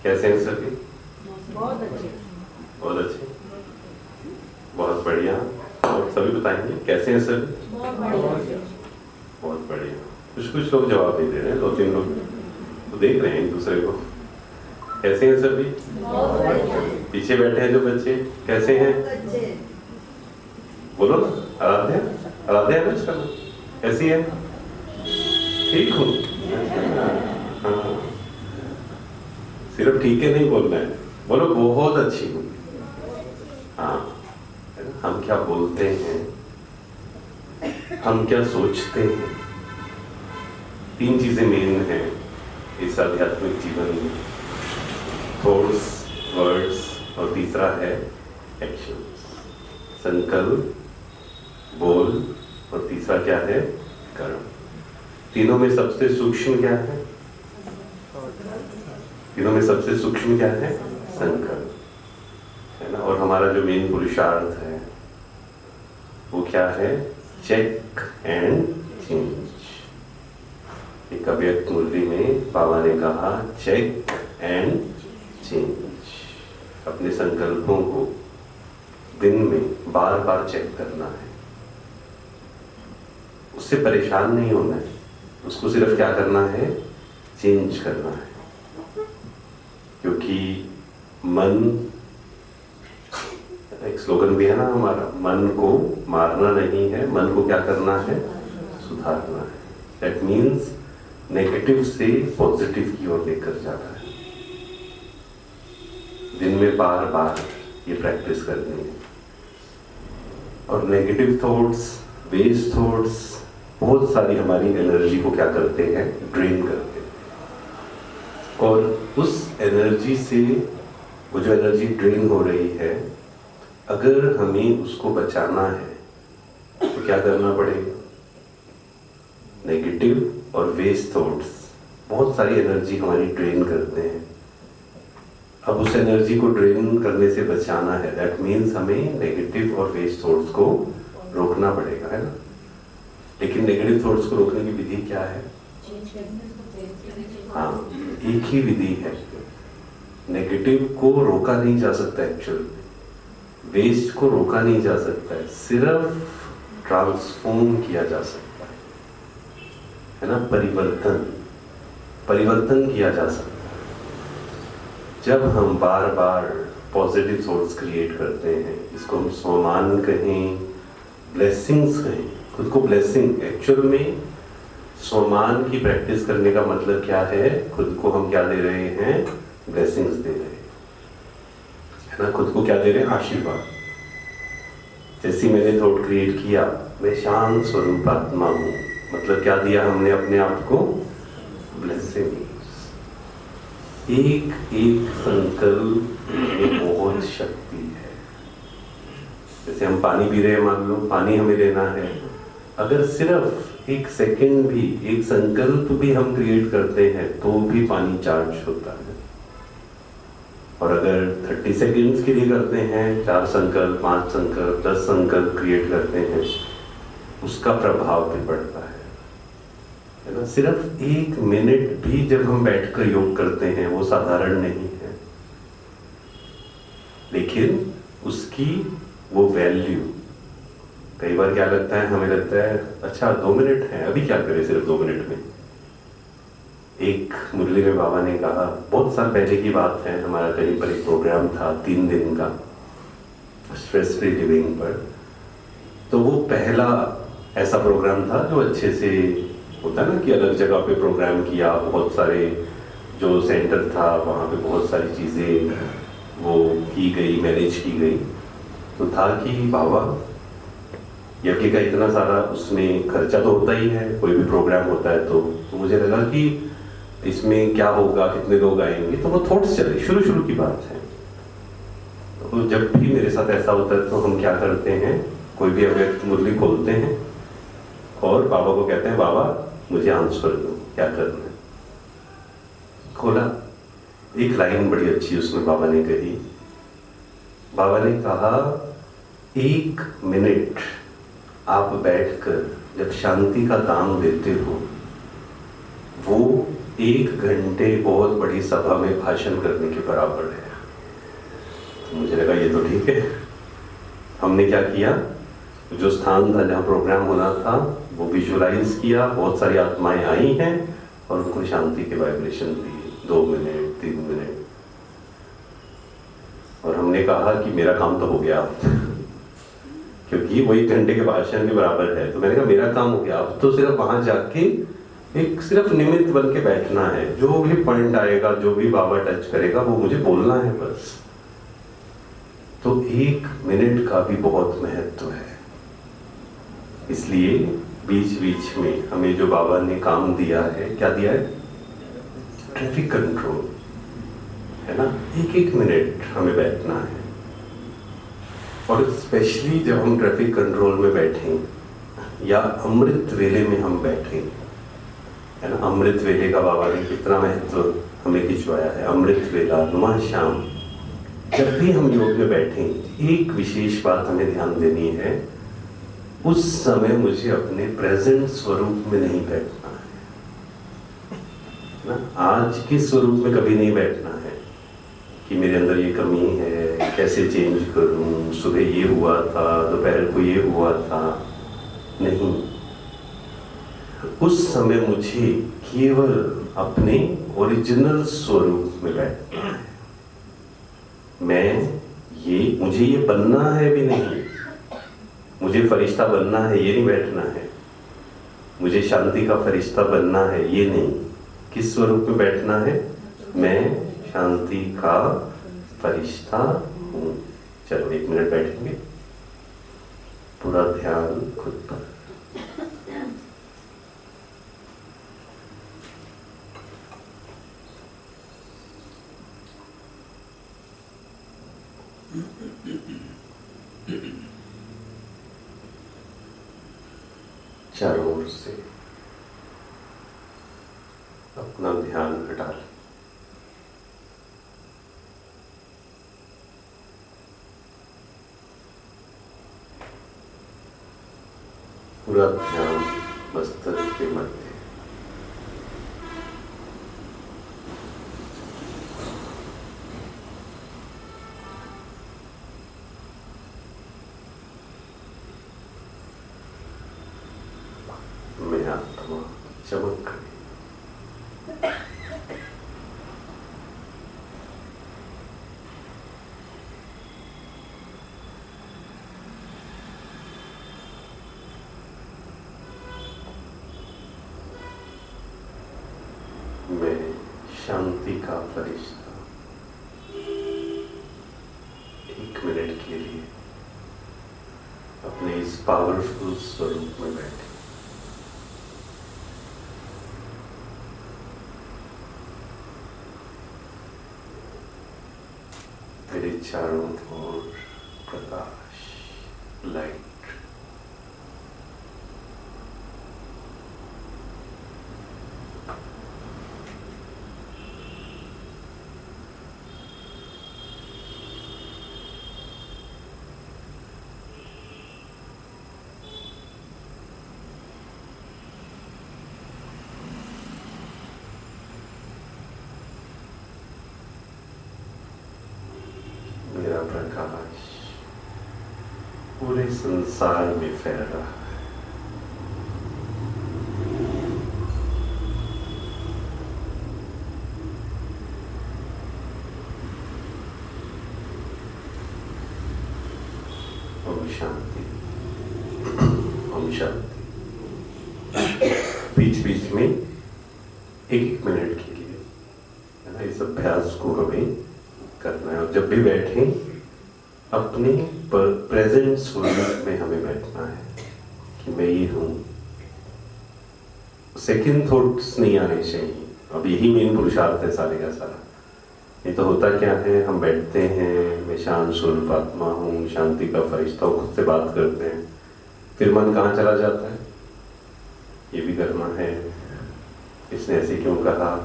कैसे हैं सभी? बहुत अच्छे। बहुत अच्छे, बहुत बढ़िया। और सभी बताएंगे कैसे हैं सभी? बहुत बढ़िया। बहुत बढ़िया। कुछ कुछ लोग जवाब नहीं दे रहे हैं, 2-3 लोग तो देख रहे हैं एक दूसरे को। कैसे हैं सभी? बहुत बढ़िया। पीछे बैठे हैं जो बच्चे, कैसे हैं? बोलो ना। आराध्या, आराध्या है ना? कैसी है? ठीक हूँ। हाँ, सिर्फ ठीक है नहीं बोलना है, बोलो बहुत अच्छी हूँ। हाँ, हम क्या बोलते हैं, हम क्या सोचते हैं, 3 चीजें मेन हैं इस आध्यात्मिक जीवन में। थॉट्स, वर्ड्स और तीसरा है एक्शंस। संकल्प, बोल और तीसरा क्या है? कर्म। तीनों में सबसे सूक्ष्म क्या है? तीनों में सबसे सूक्ष्म क्या है? संकल्प, है ना। और हमारा जो मेन पुरुषार्थ है वो क्या है? Check and change. एक अव्यक्त मुरली में बाबा ने कहा चेक एंड चेंज। अपने संकल्पों को दिन में बार बार चेक करना है, उससे परेशान नहीं होना है, उसको सिर्फ क्या करना है? चेंज करना है। क्योंकि मन, एक स्लोगन भी है ना हमारा, मन को मारना नहीं है, मन को क्या करना है? सुधारना है। दैट मीन्स नेगेटिव से पॉजिटिव की ओर लेकर जाना है। दिन में बार बार ये प्रैक्टिस करनी है। और नेगेटिव थॉट्स, वेस्ट थॉट्स बहुत सारी हमारी एनर्जी को क्या करते हैं? ड्रेन करते हैं। और उस एनर्जी से, वो जो एनर्जी ड्रेन हो रही है, अगर हमें उसको बचाना है तो क्या करना पड़ेगा? नेगेटिव और वेस्ट थॉट्स बहुत सारी एनर्जी हमारी ड्रेन करते हैं। अब उस एनर्जी को ड्रेन करने से बचाना है, दैट मीन्स हमें नेगेटिव और वेस्ट थॉट्स को रोकना पड़ेगा, है ना। लेकिन नेगेटिव थॉट्स को रोकने की विधि क्या है? हाँ, एक ही विधि है। नेगेटिव को रोका नहीं जा सकता एक्चुअली, वेस्ट को रोका नहीं जा सकता है, सिर्फ ट्रांसफॉर्म किया जा सकता है ना। परिवर्तन किया जा सकता है। जब हम बार बार पॉजिटिव थॉट्स क्रिएट करते हैं, इसको हम सम्मान कहें, ब्लेसिंग्स कहें, खुद को ब्लेसिंग, एक्चुअल में सम्मान की प्रैक्टिस करने का मतलब क्या है? खुद को हम क्या दे रहे हैं? ब्लेसिंग्स दे रहे हैं, है ना। खुद को क्या दे रहे हैं? आशीर्वाद। जैसे मैंने थॉट क्रिएट किया, मैं शांत स्वरूप आत्मा हूँ, मतलब क्या दिया हमने अपने आप को? ब्लेसिंग। एक एक संकल्प में बहुत शक्ति है। जैसे हम पानी पी रहे हैं, मान लो पानी हमें लेना है, अगर सिर्फ 1 सेकेंड भी, एक संकल्प भी हम क्रिएट करते हैं तो भी पानी चार्ज होता है। और अगर 30 सेकेंड्स के लिए करते हैं, 4 संकल्प, 5 संकल्प, 10 संकल्प क्रिएट करते हैं, उसका प्रभाव भी पड़ता है ना। सिर्फ 1 मिनट भी जब हम बैठकर योग करते हैं वो साधारण नहीं है, लेकिन उसकी वो वैल्यू, कई बार क्या लगता है, हमें लगता है अच्छा 2 मिनट है, अभी क्या करें सिर्फ 2 मिनट में। एक मुरली में बाबा ने कहा, बहुत साल पहले की बात है, हमारा कहीं पर एक प्रोग्राम था 3 दिन का स्ट्रेस फ्री लिविंग पर। तो वो पहला ऐसा प्रोग्राम था जो अच्छे से होता है ना, कि अलग जगह पे प्रोग्राम किया, बहुत सारे जो सेंटर था वहाँ पे बहुत सारी चीज़ें वो की गई, मैनेज की गई। तो था कि बाबा, यज्ञ का इतना सारा उसमें खर्चा तो होता ही है, कोई भी प्रोग्राम होता है तो मुझे लगा कि इसमें क्या होगा, कितने लोग आएंगे, तो वो थॉट्स चले, शुरू की बात है। तो जब भी मेरे साथ ऐसा होता है तो हम क्या करते हैं, कोई भी अव्यक्त मुरली खोलते हैं और बाबा को कहते हैं, बाबा मुझे आंसर दो, क्या करना है। खोला, एक लाइन बड़ी अच्छी उसमें बाबा ने कही। बाबा ने कहा, 1 मिनट आप बैठकर जब शांति का दान देते हो, वो 1 घंटे बहुत बड़ी सभा में भाषण करने के बराबर है। तो मुझे लगा ये तो ठीक है। हमने क्या किया, जो स्थान था जहाँ प्रोग्राम होना था वो विजुअलाइज किया, बहुत सारी आत्माएं आई हैं और उनको शांति के वाइब्रेशन दिए 2 मिनट 3 मिनट। और हमने कहा कि मेरा काम तो हो गया क्योंकि वो 1 घंटे के भाषण के बराबर है। तो मैंने कहा मेरा काम हो गया, अब तो सिर्फ वहां जाके एक सिर्फ निमित्त बन के बैठना है। जो भी पॉइंट आएगा, जो भी बाबा टच करेगा वो मुझे बोलना है बस। तो 1 मिनट का भी बहुत महत्व है। इसलिए बीच बीच में हमें जो बाबा ने काम दिया है, क्या दिया है? ट्रैफिक कंट्रोल, है ना। 1-1 मिनट हमें बैठना है। और स्पेशली जब हम ट्रैफिक कंट्रोल में बैठें या अमृत वेले में हम बैठें, है ना। अमृत वेले का बाबा ने कितना महत्व हमें खिंचवाया है। अमृत वेला, नुमा शाम, जब भी हम योग में बैठें एक विशेष बात हमें ध्यान देनी है, उस समय मुझे अपने प्रेजेंट स्वरूप में नहीं बैठना है ना। आज के स्वरूप में कभी नहीं बैठना है कि मेरे अंदर ये कमी है, कैसे चेंज करूं, सुबह ये हुआ था, दोपहर को ये हुआ था। नहीं, उस समय मुझे केवल अपने ओरिजिनल स्वरूप में बैठना है। मुझे ये बनना है भी नहीं, मुझे फरिश्ता बनना है ये नहीं बैठना है, मुझे शांति का फरिश्ता बनना है ये नहीं। किस स्वरूप में बैठना है? मैं शांति का फरिश्ता हूँ। चलो 1 मिनट बैठेंगे, पूरा ध्यान खुद पर। चारों ओर से अपना ध्यान हटा लें। पूरा ध्यान मस्तक के मध्य। में आत्मा चमक रही। मैं शांति का फरिश्ता 1 मिनट के लिए अपने इस पावरफुल स्वरूप में बैठे। मेरे चारों ओर प्रकाश, लाइट। मेरा प्रकाश पूरे संसार में फैल रहा है। ओम शांति, ओम शांति। बीच बीच में 1-1 मिनट के लिए, है ना, इस अभ्यास को हमें करना है। और जब भी बैठें अपने प्रेजेंट स्वरूप में हमें बैठना है कि मैं ये हूँ। सेकंड थॉट्स नहीं आने चाहिए। अब यही मेन पुरुषार्थ है सारे का सारा। ये तो होता क्या है, हम बैठते हैं, मैं शांत स्वरूप आत्मा हूँ, शांति का फरिश्ता हूँ, खुद से बात करते हैं, फिर मन कहाँ चला जाता है, ये भी करना है, इसने ऐसे क्यों कहा,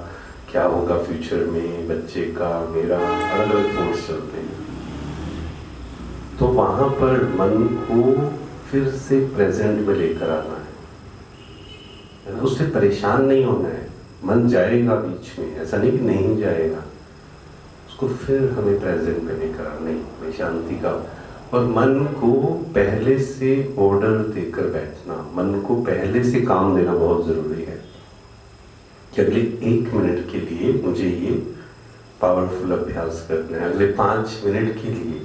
क्या होगा फ्यूचर में, बच्चे का, मेरा, अलग अलग थॉट्स चलते हैं। तो वहां पर मन को फिर से प्रेजेंट में लेकर आना है, उससे परेशान नहीं होना है। मन जाएगा बीच में, ऐसा नहीं कि नहीं जाएगा, उसको फिर हमें प्रेजेंट में लेकर आना। नहीं, मैं शांति का, और मन को पहले से ऑर्डर देकर बैठना, मन को पहले से काम देना बहुत जरूरी है कि अगले 1 मिनट के लिए मुझे ये पावरफुल अभ्यास करना है, अगले 5 मिनट के लिए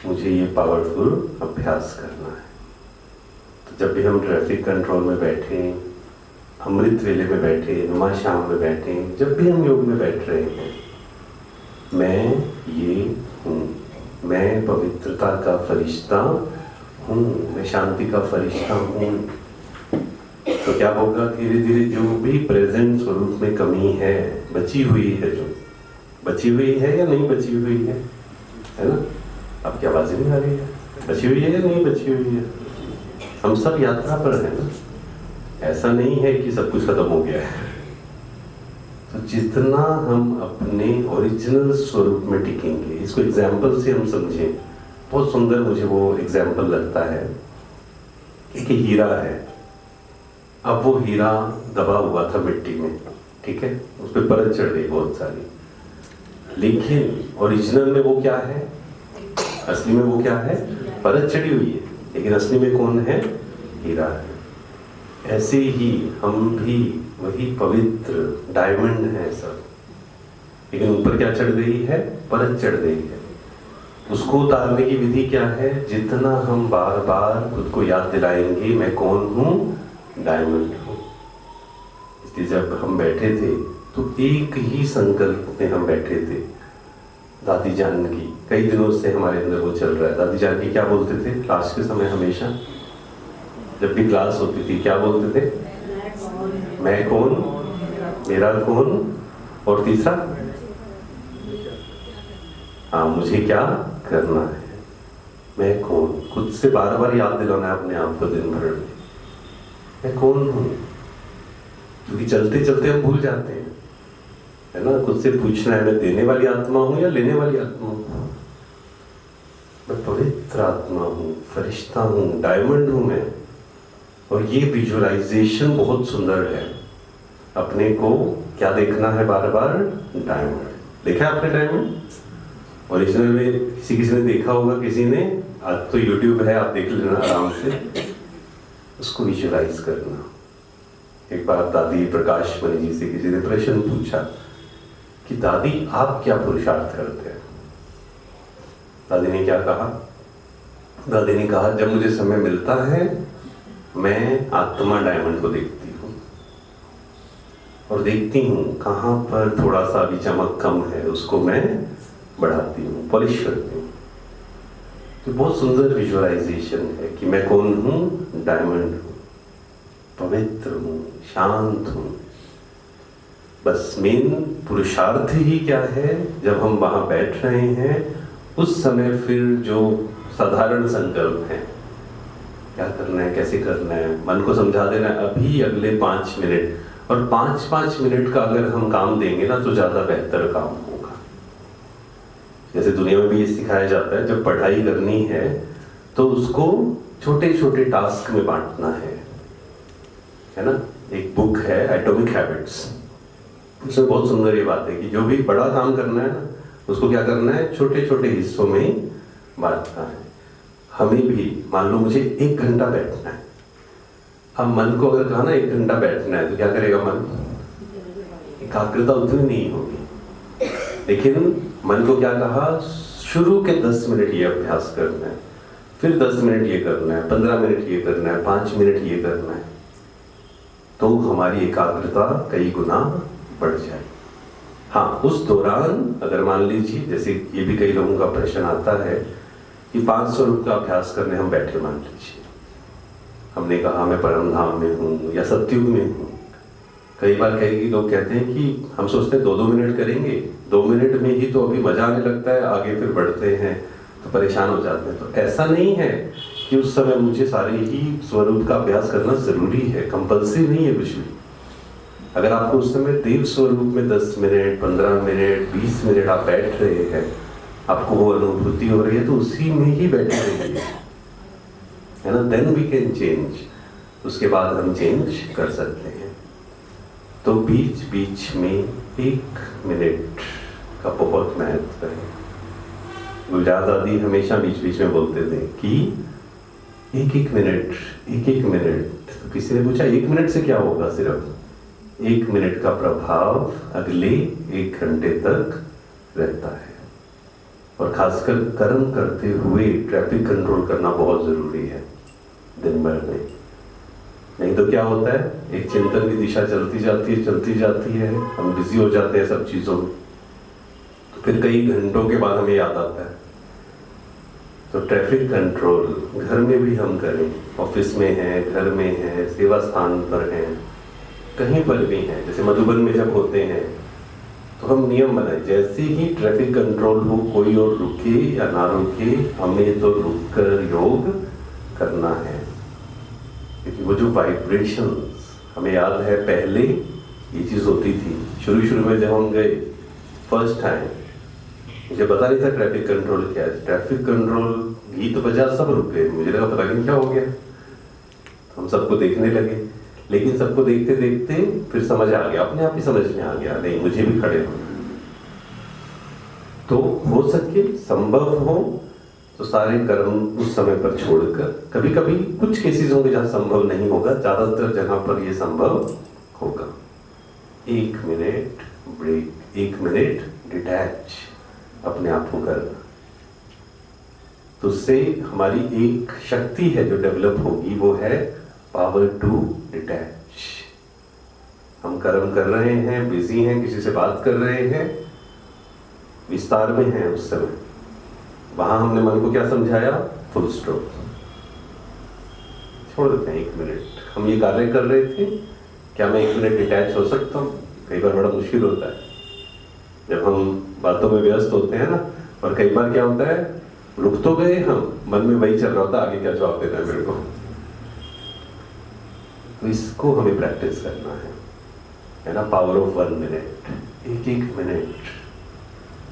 मुझे ये पावरफुल अभ्यास करना है। तो जब भी हम ट्रैफिक कंट्रोल में बैठे, अमृत वेले में बैठे, नुमा शाम में बैठे, जब भी हम योग में बैठ रहे हैं, मैं ये हूँ, मैं पवित्रता का फरिश्ता हूँ, मैं शांति का फरिश्ता हूँ। तो क्या होगा, धीरे धीरे जो भी प्रेजेंट स्वरूप में कमी है, बची हुई है, जो बची हुई है या नहीं बची हुई है ना? आपकी आवाज नहीं आ रही है? बची हुई है या नहीं बची हुई है? हम सब यात्रा पर हैं ना, ऐसा नहीं है कि सब कुछ खत्म हो गया है। तो जितना हम अपने ओरिजिनल स्वरूप में टिकेंगे, इसको एग्जाम्पल से हम समझें, बहुत सुंदर मुझे वो एग्जाम्पल लगता है। एक हीरा है, अब वो हीरा दबा हुआ था मिट्टी में, ठीक है, उस पर परत चढ़ गई बहुत सारी, लेकिन ओरिजिनल में वो क्या है, असली में वो क्या है, परत चढ़ी हुई है, लेकिन असली में कौन है, हीरा है। ऐसे ही हम भी वही पवित्र डायमंड है सब, लेकिन ऊपर क्या चढ़ गई है, परत चढ़ गई है। उसको उतारने की विधि क्या है, जितना हम बार बार खुद को याद दिलाएंगे मैं कौन हूँ, डायमंड हूँ। इसलिए जब हम बैठे थे तो एक ही संकल्प में हम बैठे थे, दादी जान की, कई दिनों से हमारे अंदर वो चल रहा है। दादी जान की क्या बोलते थे क्लास के समय, हमेशा जब भी क्लास होती थी क्या बोलते थे, मैं कौन, मेरा कौन, और तीसरा हाँ मुझे क्या करना है, मैं कौन। खुद से बार बार याद दिलाना है अपने आप को दिन भर में, मैं कौन हूँ, क्योंकि चलते चलते हम भूल जाते हैं, है ना। खुद से पूछना है, मैं देने वाली आत्मा हूँ या लेने वाली आत्मा हूँ, मैं पवित्र आत्मा हूँ, फरिश्ता हूँ, डायमंड हूँ मैं। और ये विजुअलाइजेशन बहुत सुंदर है। अपने को क्या देखना है बार बार, डायमंड। देखा आपने डायमंड ओरिजिनल में? किसी ने देखा होगा, किसी ने, आज तो यूट्यूब है, आप देख लेना आराम से, उसको विजुअलाइज करना। एक बार दादी प्रकाश मणि जी से किसी ने प्रश्न पूछा कि दादी आप क्या पुरुषार्थ करते हैं? दादी ने क्या कहा? दादी ने कहा जब मुझे समय मिलता है मैं आत्मा डायमंड को देखती हूँ और देखती हूँ कहाँ पर थोड़ा सा अभी चमक कम है, उसको मैं बढ़ाती हूँ, पॉलिश करती हूँ। तो बहुत सुंदर विजुअलाइजेशन है कि मैं कौन हूँ, डायमंड हूँ, पवित्र हूँ, शांत हूँ। बस मेन पुरुषार्थ ही क्या है, जब हम वहाँ बैठ रहे हैं उस समय फिर जो साधारण संकल्प है, क्या करना है, कैसे करना है, मन को समझा देना है अभी अगले 5 मिनट, और 5-5 मिनट का अगर हम काम देंगे ना तो ज़्यादा बेहतर काम होगा। जैसे दुनिया में भी ये सिखाया जाता है, जब पढ़ाई करनी है तो उसको छोटे छोटे टास्क में बांटना है ना। एक बुक है एटॉमिक हैबिट्स, उसमें बहुत सुंदर ये बात है कि जो भी बड़ा काम करना है ना, उसको क्या करना है, छोटे छोटे हिस्सों में बांटना है। हमें भी मान लो मुझे 1 घंटा बैठना है, अब मन को अगर कहा ना 1 घंटा बैठना है तो क्या करेगा मन, एकाग्रता उतनी नहीं होगी। लेकिन मन को क्या कहा, शुरू के 10 मिनट ये अभ्यास करना है, फिर 10 मिनट ये करना है, 15 मिनट ये करना है, 5 मिनट ये करना है, तो हमारी एकाग्रता कई गुना बढ़ जाए। हाँ, उस दौरान अगर मान लीजिए, जैसे ये भी कई लोगों का प्रश्न आता है कि 500 रुपये का अभ्यास करने हम बैठे, मान लीजिए हमने कहा मैं परम धाम में हूँ या सत्युग में हूँ। कई बार कई लोग कहते हैं कि हम सोचते हैं 2-2 मिनट करेंगे, 2 मिनट में ही तो अभी मजा आने लगता है, आगे फिर बढ़ते हैं तो परेशान हो जाते हैं। तो ऐसा नहीं है कि उस समय मुझे सारे ही स्वरूप का अभ्यास करना जरूरी है, कंपल्सरी नहीं है कुछ भी। अगर आपको उस समय देव स्वरूप में 10 मिनट, 15 मिनट, 20 मिनट आप बैठ रहे हैं, आपको वो अनुभूति हो रही है, तो उसी में ही बैठे रहिए, है ना। देन वी कैन चेंज, उसके बाद हम चेंज कर सकते हैं। तो बीच बीच में 1 मिनट का बहुत महत्व है। गुलजार दादी हमेशा बीच बीच में बोलते थे कि एक एक मिनट। तो किसी ने पूछा 1 मिनट से क्या होगा? सिर्फ 1 मिनट का प्रभाव अगले 1 घंटे तक रहता है। और खासकर कर्म करते हुए ट्रैफिक कंट्रोल करना बहुत जरूरी है दिन भर में। नहीं तो क्या होता है, एक चिंतन की दिशा चलती जाती है, हम बिजी हो जाते हैं सब चीजों में, तो फिर कई घंटों के बाद हमें याद आता है। तो ट्रैफिक कंट्रोल घर में भी हम करें, ऑफिस में है, घर में है, सेवा स्थान पर है, कहीं पर भी है। जैसे मधुबन में जब होते हैं तो हम नियम बनाए, जैसे ही ट्रैफिक कंट्रोल हो, कोई और रुके या ना रुके, हमें तो रुककर योग करना है। क्योंकि वो जो वाइब्रेशंस, हमें याद है पहले ये चीज होती थी, शुरू में जब हम गए फर्स्ट टाइम, मुझे पता नहीं था ट्रैफिक कंट्रोल क्या है। ट्रैफिक कंट्रोल गीत बजा, सब रुक गए, मुझे लगा पता नहीं क्या हो गया। हम सबको देखने लगे, लेकिन सबको देखते देखते फिर समझ आ गया, अपने आप ही समझ में आ गया, नहीं मुझे भी खड़े होना। तो हो सके, संभव हो तो सारे कर्म उस समय पर छोड़कर, कभी कभी कुछ केसेस होंगे जहां संभव नहीं होगा, ज्यादातर जगह पर यह संभव होगा। 1 मिनट ब्रेक, 1 मिनट डिटैच अपने आप को करना। तो उससे हमारी एक शक्ति है जो डेवलप होगी, वो है पावर टू डिटैच। हम कर्म कर रहे हैं, बिजी हैं, किसी से बात कर रहे हैं, विस्तार में हैं उस समय, वहां हमने मन को क्या समझाया? फुल स्टॉप, छोड़ देते हैं 1 मिनट। हम ये कार्य कर रहे थे, क्या मैं 1 मिनट डिटैच हो सकता हूँ? कई बार बड़ा मुश्किल होता है जब हम बातों में व्यस्त होते हैं ना। और कई बार क्या होता है, रुक तो गए हम, मन में वही चल रहा होता, आगे क्या जवाब देना है मेरे को। तो इसको हमें प्रैक्टिस करना है ना, पावर ऑफ 1 मिनट। 1 मिनट,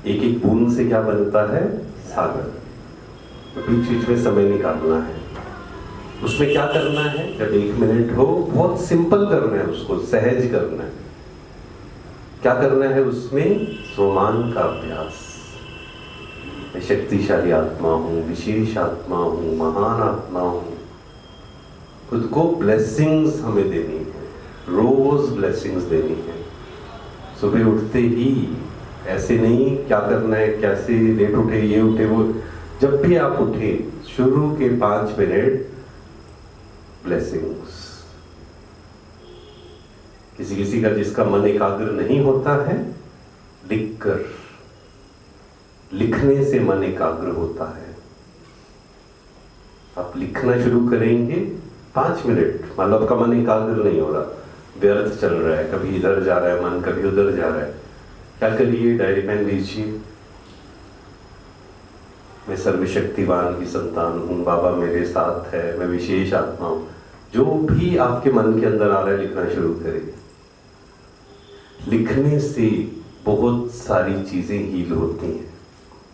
एक बूंद से क्या बनता है? सागर। तो बीच बीच में समय निकालना है। उसमें क्या करना है? जब 1 मिनट हो, बहुत सिंपल करना है, उसको सहज करना है। क्या करना है उसमें? सोमान का अभ्यास। मैं शक्तिशाली आत्मा हूं, विशेष आत्मा हूं, महान आत्मा हूं। खुद को ब्लेसिंग्स हमें देनी है, रोज ब्लेसिंग्स देनी है। सुबह उठते ही ऐसे नहीं क्या करना है, कैसे लेट उठे, ये उठे, वो, जब भी आप उठे शुरू के 5 मिनट ब्लेसिंग्स। किसी का जिसका मन एकाग्र नहीं होता है, लिखकर, लिखने से मन एकाग्र होता है। आप लिखना शुरू करेंगे 5 मिनट, मान लो आपका मन एकाग्र नहीं हो रहा, व्यर्थ चल रहा है, कभी इधर जा रहा है मन, कभी उधर जा रहा है, क्या करिए? डायरी पेन लीजिए, मैं सर्वशक्तिवान की संतान हूं, बाबा मेरे साथ है, मैं विशेष आत्मा हूं। जो भी आपके मन के अंदर आ रहा है, लिखना शुरू करिए। लिखने से बहुत सारी चीजें हील होती हैं।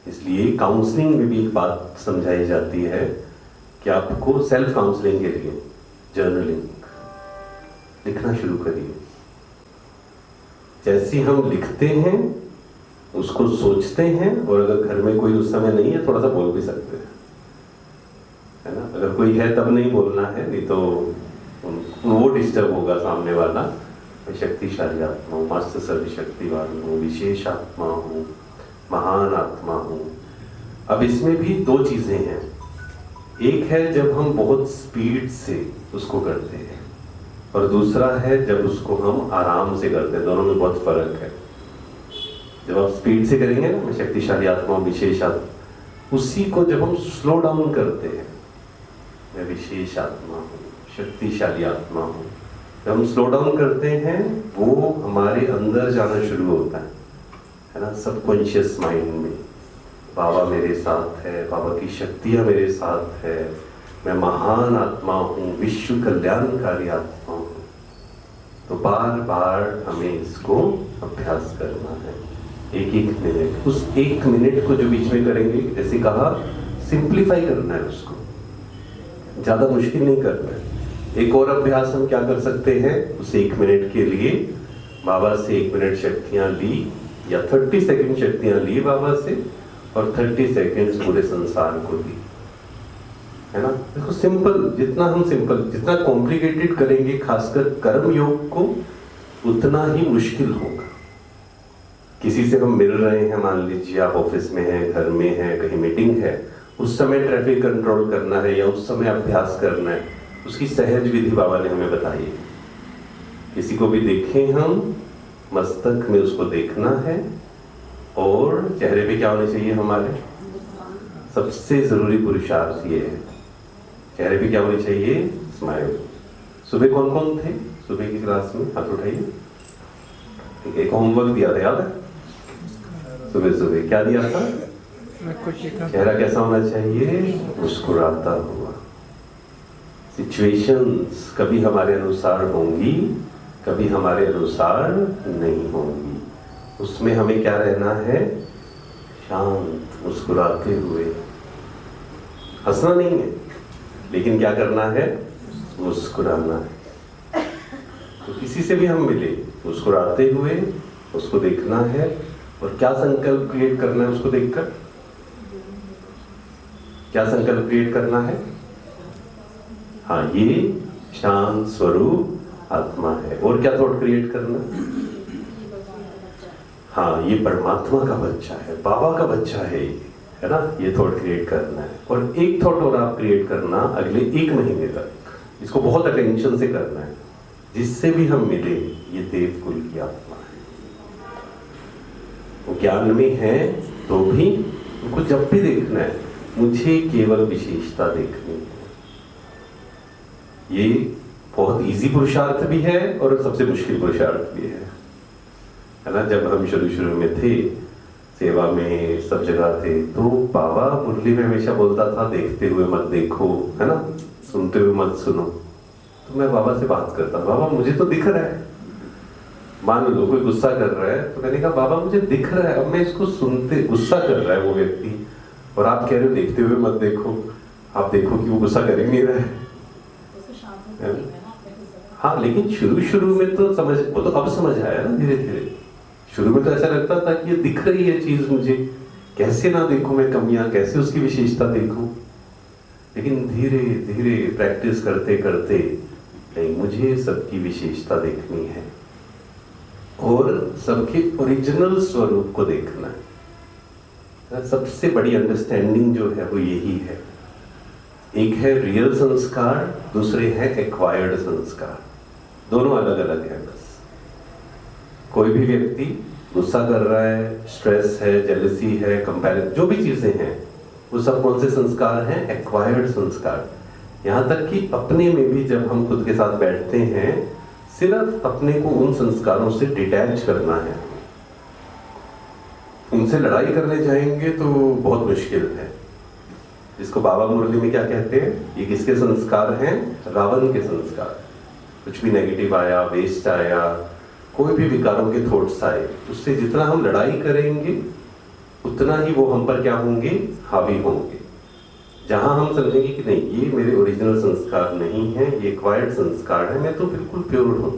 इसलिए काउंसलिंग में भी एक बात समझाई जाती है कि आपको सेल्फ काउंसलिंग के लिए जर्नलिंग, लिखना शुरू करिए। जैसे हम लिखते हैं, उसको सोचते हैं, और अगर घर में कोई उस समय नहीं है, थोड़ा सा बोल भी सकते हैं, है ना। अगर कोई है तब नहीं बोलना है, नहीं तो वो डिस्टर्ब होगा सामने वाला। मैं शक्तिशाली आत्मा हूँ, मस्त सर्वशक्तिवान हूँ, विशेष आत्मा हूँ, महान आत्मा हूँ। अब इसमें भी 2 चीजें हैं। एक है जब हम बहुत स्पीड से उसको करते हैं, और दूसरा है जब उसको हम आराम से करते हैं। दोनों में बहुत फर्क है। जब आप स्पीड से करेंगे ना, मैं शक्तिशाली आत्मा हूँ, विशेष आत्मा, उसी को जब हम स्लो डाउन करते हैं, मैं विशेष आत्मा हूँ, शक्तिशाली आत्मा हूँ, जब हम स्लो डाउन करते हैं, वो हमारे अंदर जाना शुरू होता है ना, सबकॉन्शियस माइंड में। बाबा मेरे साथ है, बाबा की शक्तियाँ मेरे साथ है, मैं महान आत्मा हूँ, विश्व कल्याणकारी आत्मा हूँ। तो बार बार हमें इसको अभ्यास करना है। 1 मिनट, उस 1 मिनट को जो बीच में करेंगे, जैसे कहा, सिंप्लीफाई करना है उसको, ज्यादा मुश्किल नहीं करना है। एक और अभ्यास हम क्या कर सकते हैं उस 1 मिनट के लिए? बाबा से 1 मिनट शक्तियां ली या 30 सेकंड शक्तियां ली बाबा से और 30 सेकंड्स पूरे संसार को दी, है ना। देखो सिंपल, जितना हम सिंपल, जितना कॉम्प्लिकेटेड करेंगे खासकर कर्म योग को, उतना ही मुश्किल होगा। किसी से हम मिल रहे हैं, मान लीजिए आप ऑफिस में हैं, घर में हैं, कहीं मीटिंग है, उस समय ट्रैफिक कंट्रोल करना है या उस समय अभ्यास करना है, उसकी सहज विधि बाबा ने हमें बताई है। किसी को भी देखें हम, मस्तक में उसको देखना है और चेहरे पे क्या होने चाहिए हमारे, सबसे जरूरी पुरुषार्थ ये है, चेहरे पे क्या होनी चाहिए, स्माइल। सुबह कौन कौन थे सुबह की क्लास में, हाथ उठाइए। एक होमवर्क दिया था, याद है? सुबह सुबह क्या दिया था? चेहरा कैसा होना चाहिए, मुस्कुराता हुआ। सिचुएशंस कभी हमारे अनुसार होंगी, कभी हमारे अनुसार नहीं होंगी, उसमें हमें क्या रहना है, शांत, मुस्कुराते हुए। हंसना नहीं है, लेकिन क्या करना है, मुस्कुराना है। तो किसी से भी हम मिले, मुस्कुराते हुए उसको देखना है और क्या संकल्प क्रिएट करना है उसको देखकर, क्या संकल्प क्रिएट करना है, हाँ ये शांत स्वरूप आत्मा है। और क्या थॉट क्रिएट करना, हाँ ये परमात्मा का बच्चा है, बाबा का बच्चा है ये, है ना, ये थॉट क्रिएट करना है। और एक थॉट और आप क्रिएट करना अगले 1 महीने तक, इसको बहुत अटेंशन से करना है। जिससे भी हम मिले ये देव कुल की आत्मा है, वो ज्ञान में है तो भी उनको जब भी देखना है, मुझे केवल विशेषता देखनी है। ये बहुत इजी पुरुषार्थ भी है और सबसे मुश्किल पुरुषार्थ भी है ना। जब हम शुरू में थे, सेवा में सब जगह थे, तो बाबा मुरली में हमेशा बोलता था, देखते हुए मत देखो, है ना, सुनते हुए मत सुनो। तो मैं बाबा से बात करता, बाबा मुझे तो दिख रहा है, मान लो कोई गुस्सा कर रहा है, तो मैंने कहा बाबा मुझे दिख रहा है, अब मैं इसको सुनते, गुस्सा कर रहा है वो व्यक्ति, और आप कह रहे हो देखते हुए मत देखो, आप देखो कि वो गुस्सा कर ही नहीं रहा है। हाँ, लेकिन शुरू में तो समझ, वो तो अब समझ आया ना धीरे धीरे। शुरू में तो ऐसा लगता था कि ये दिख रही है चीज मुझे, कैसे ना देखूं मैं कमियां, कैसे उसकी विशेषता देखूं। लेकिन धीरे धीरे प्रैक्टिस करते करते नहीं, मुझे सबकी विशेषता देखनी है और सबके ओरिजिनल स्वरूप को देखना है। सबसे बड़ी अंडरस्टैंडिंग जो है वो यही है। एक है रियल संस्कार, दूसरे है एक्वायर्ड संस्कार, दोनों अलग अलग है। बस कोई भी व्यक्ति गुस्सा कर रहा है, स्ट्रेस है, जेलसी है, कंपैरिजन, जो भी चीजें हैं, वो सब कौन से संस्कार हैं, एक्वायर्ड संस्कार। यहाँ तक कि अपने में भी जब हम खुद के साथ बैठते हैं, सिर्फ अपने को उन संस्कारों से डिटैच करना है। उनसे लड़ाई करने जाएंगे तो बहुत मुश्किल है। जिसको बाबा मुरली में क्या कहते हैं, ये किसके संस्कार हैं, रावण के संस्कार। कुछ भी नेगेटिव आया, वेस्ट आया, कोई भी विकारों के थॉट्स आए, उससे जितना हम लड़ाई करेंगे उतना ही वो हम पर क्या होंगे, हावी होंगे। जहां हम समझेंगे कि नहीं, ये मेरे ओरिजिनल संस्कार नहीं है, ये एक्वायर्ड संस्कार है, मैं तो बिल्कुल प्योर हूं,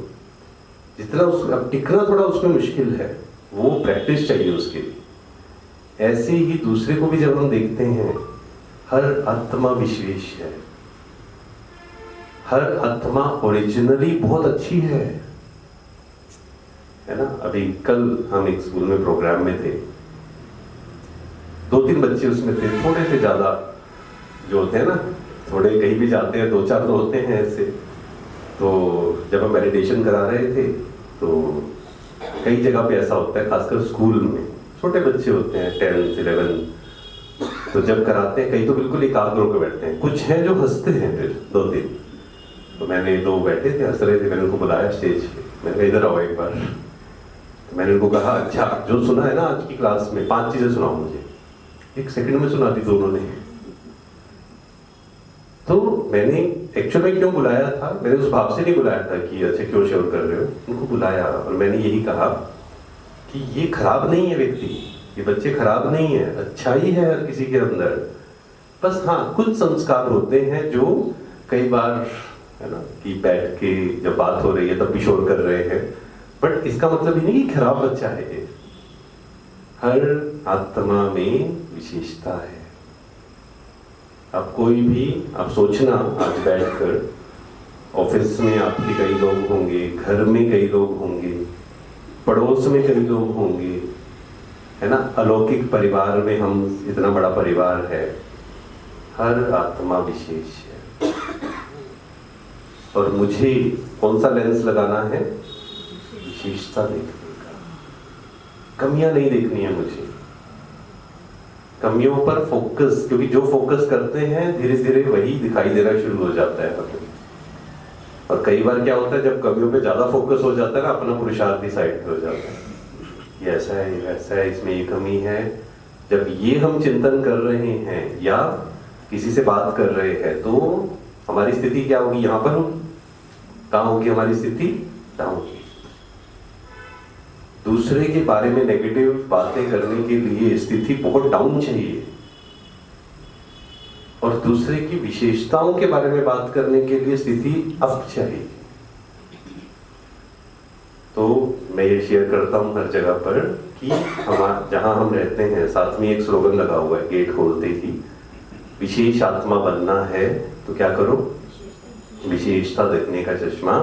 जितना अब टिकना थोड़ा उसमें मुश्किल है, वो प्रैक्टिस चाहिए उसके लिए। ऐसे ही दूसरे को भी जब हम देखते हैं, हर आत्मा विशेष है, हर आत्मा ओरिजिनली बहुत अच्छी है ना। अभी कल हम एक स्कूल में प्रोग्राम में थे, 2-3 बच्चे उसमें थे, थोड़े से ज्यादा जो होते हैं ना, थोड़े कहीं भी जाते हैं, 2-4 तो होते हैं ऐसे। तो जब हम मेडिटेशन करा रहे थे तो कई जगह पे ऐसा होता है, खासकर स्कूल में छोटे बच्चे होते हैं 10th 11, तो जब कराते हैं कई तो बिल्कुल एकाग्र होकर बैठते हैं, कुछ हैं जो हंसते हैं। फिर 2-3 तो मैंने 2 बैठे थे, हंस रहे थे, मैंने उनको बुलाया स्टेज पे, मैंने कहा इधर आओ एक बार। तो मैंने उनको कहा, अच्छा जो सुना है ना आज की क्लास में, 5 चीजें सुनाओ मुझे। 1 सेकंड में सुना दी दोनों ने। तो मैंने एक्चुअल में क्यों बुलाया था, मैंने उस भाव से नहीं बुलाया था कि अच्छा क्यों शेयर कर रहे हो, उनको बुलाया और मैंने यही कहा कि ये खराब नहीं है व्यक्ति, ये बच्चे खराब नहीं है, अच्छा ही है हर किसी के अंदर। बस हाँ, कुछ संस्कार होते हैं जो कई बार, है ना, कि बैठ के जब बात हो रही है तब भी शोर कर रहे हैं, बट इसका मतलब ये नहीं कि खराब बच्चा है ये। हर आत्मा में विशेषता है। आप कोई भी आप सोचना, आज बैठकर ऑफिस में आपके कई लोग होंगे, घर में कई लोग होंगे, पड़ोस में कई लोग होंगे, है ना, अलौकिक परिवार में हम इतना बड़ा परिवार है। हर आत्मा विशेष है और मुझे कौन सा लेंस लगाना है? विशेषता देखने का। कमियां नहीं देखनी है मुझे, कमियों पर फोकस, क्योंकि जो फोकस करते हैं धीरे धीरे वही दिखाई देना शुरू हो जाता है हमें। और कई बार क्या होता है, जब कमियों पे ज्यादा फोकस हो जाता है ना, अपना पुरुषार्थ ही साइड पे हो जाता है। ये ऐसा है, ये वैसा है, इसमें ये कमी है। जब ये हम चिंतन कर रहे हैं या किसी से बात कर रहे हैं तो हमारी स्थिति क्या होगी? यहाँ पर होगी। कहाँ होगी हमारी स्थिति? कहाँ होगी? दूसरे के बारे में नेगेटिव बातें करने के लिए स्थिति बहुत डाउन चाहिए, और दूसरे की विशेषताओं के बारे में बात करने के लिए स्थिति अप चाहिए। तो मैं ये शेयर करता हूं हर जगह पर कि जहां हम रहते हैं, साथ में एक स्लोगन लगा हुआ है गेट खोलते ही, विशेष आत्मा बनना है तो क्या करो? विशेषता देखने का चश्मा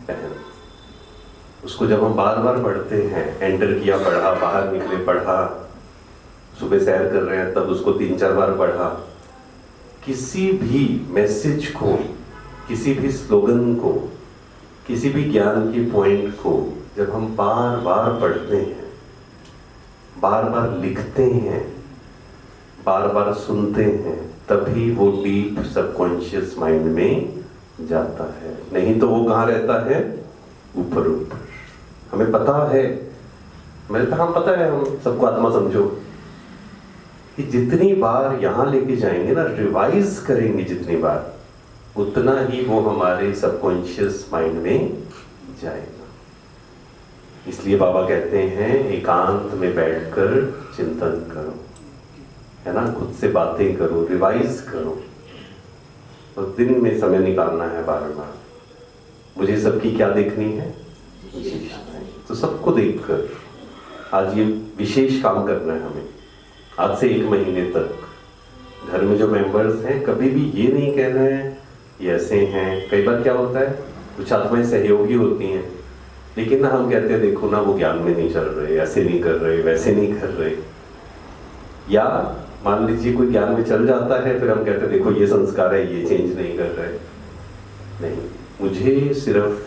पहनो। उसको जब हम बार बार पढ़ते हैं, एंटर किया पढ़ा, बाहर निकले पढ़ा, सुबह सैर कर रहे हैं तब उसको 3-4 बार पढ़ा, किसी भी मैसेज को, किसी भी स्लोगन को, किसी भी ज्ञान की पॉइंट को जब हम बार बार पढ़ते हैं, बार बार लिखते हैं, बार बार सुनते हैं, तभी वो डीप सबकॉन्शियस माइंड में जाता है। नहीं तो वो कहाँ रहता है? ऊपर ऊपर। हमें पता है, मेरे तो हम पता है, हम सबको आत्मा समझो, कि जितनी बार यहाँ लेके जाएंगे ना, रिवाइज करेंगे जितनी बार, उतना ही वो हमारे सबकॉन्शियस माइंड में जाएगा। इसलिए बाबा कहते हैं एकांत में बैठकर चिंतन करो, है ना, खुद से बातें करो, रिवाइज करो, और दिन में समय निकालना है बार बार। मुझे सबकी क्या देखनी है? विशेषताएं। तो सबको देखकर आज ये विशेष काम करना है हमें। आज से 1 महीने तक घर में जो मेंबर्स हैं, कभी भी ये नहीं कहना है ये ऐसे हैं। कई बार क्या होता है, कुछ आत्माएं सहयोगी होती हैं, लेकिन ना हम कहते हैं देखो ना वो ज्ञान में नहीं चल रहे, ऐसे नहीं कर रहे, वैसे नहीं कर रहे। या मान लीजिए कोई ज्ञान में चल जाता है, फिर हम कहते हैं देखो ये संस्कार है, ये चेंज नहीं कर रहे। नहीं, मुझे सिर्फ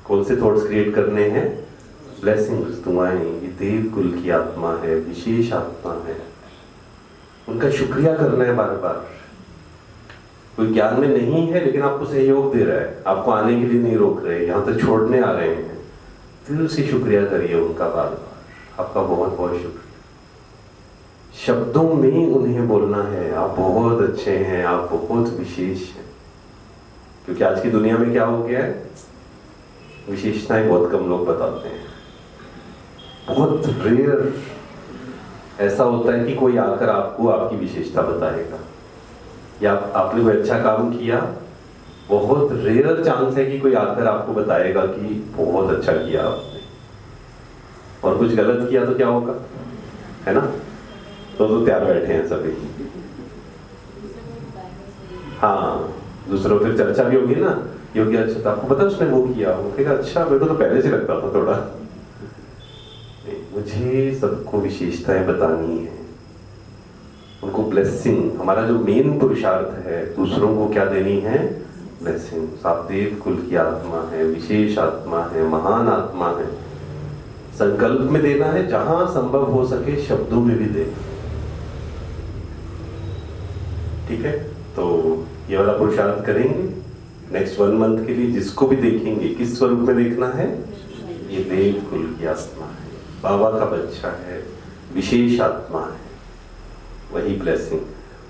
कौन से थॉट्स क्रिएट करने हैं? ब्लेसिंग्स, दुआएं। ये देव कुल की आत्मा है, विशेष आत्मा है, उनका शुक्रिया करना है बार बार। कोई ज्ञान में नहीं है लेकिन आपको सहयोग दे रहा है, आपको आने के लिए नहीं रोक रहे, यहाँ तक छोड़ने आ रहे हैं, दिल से शुक्रिया करिए उनका बार बार। आपका बहुत बहुत शुक्रिया। शब्दों में उन्हें बोलना है, आप बहुत अच्छे हैं, आप बहुत विशेष हैं। क्योंकि आज की दुनिया में क्या हो गया है, विशेषताएं बहुत कम लोग बताते हैं। बहुत रेयर ऐसा होता है कि कोई आकर आपको आपकी विशेषता बताएगा, या आपने कोई अच्छा काम किया, बहुत रेयर चांस है कि कोई आकर आपको बताएगा कि बहुत अच्छा किया आपने, और कुछ गलत किया तो क्या होगा, है ना। तो तैयार बैठे हैं सभी। हाँ, दूसरों फिर चर्चा भी होगी ना, योगी अच्छा था, आपको पता उसने वो किया, वो कहेगा अच्छा मेरे को तो पहले से लगता था थोड़ा। मुझे सबको विशेषताएं बतानी है, उनको ब्लेसिंग। हमारा जो मेन पुरुषार्थ है, दूसरों को क्या देनी है? ब्लेसिंग। आप देव कुल की आत्मा है, विशेष आत्मा है, महान आत्मा है। संकल्प में देना है, जहां संभव हो सके शब्दों में भी देना। ठीक है, तो ये वाला पुरुषार्थ करेंगे नेक्स्ट 1 मंथ के लिए। जिसको भी देखेंगे किस स्वरूप में देखना है? ये देव कुल की आत्मा है, बाबा का बच्चा है, विशेष आत्मा है, वही ब्लेसिंग।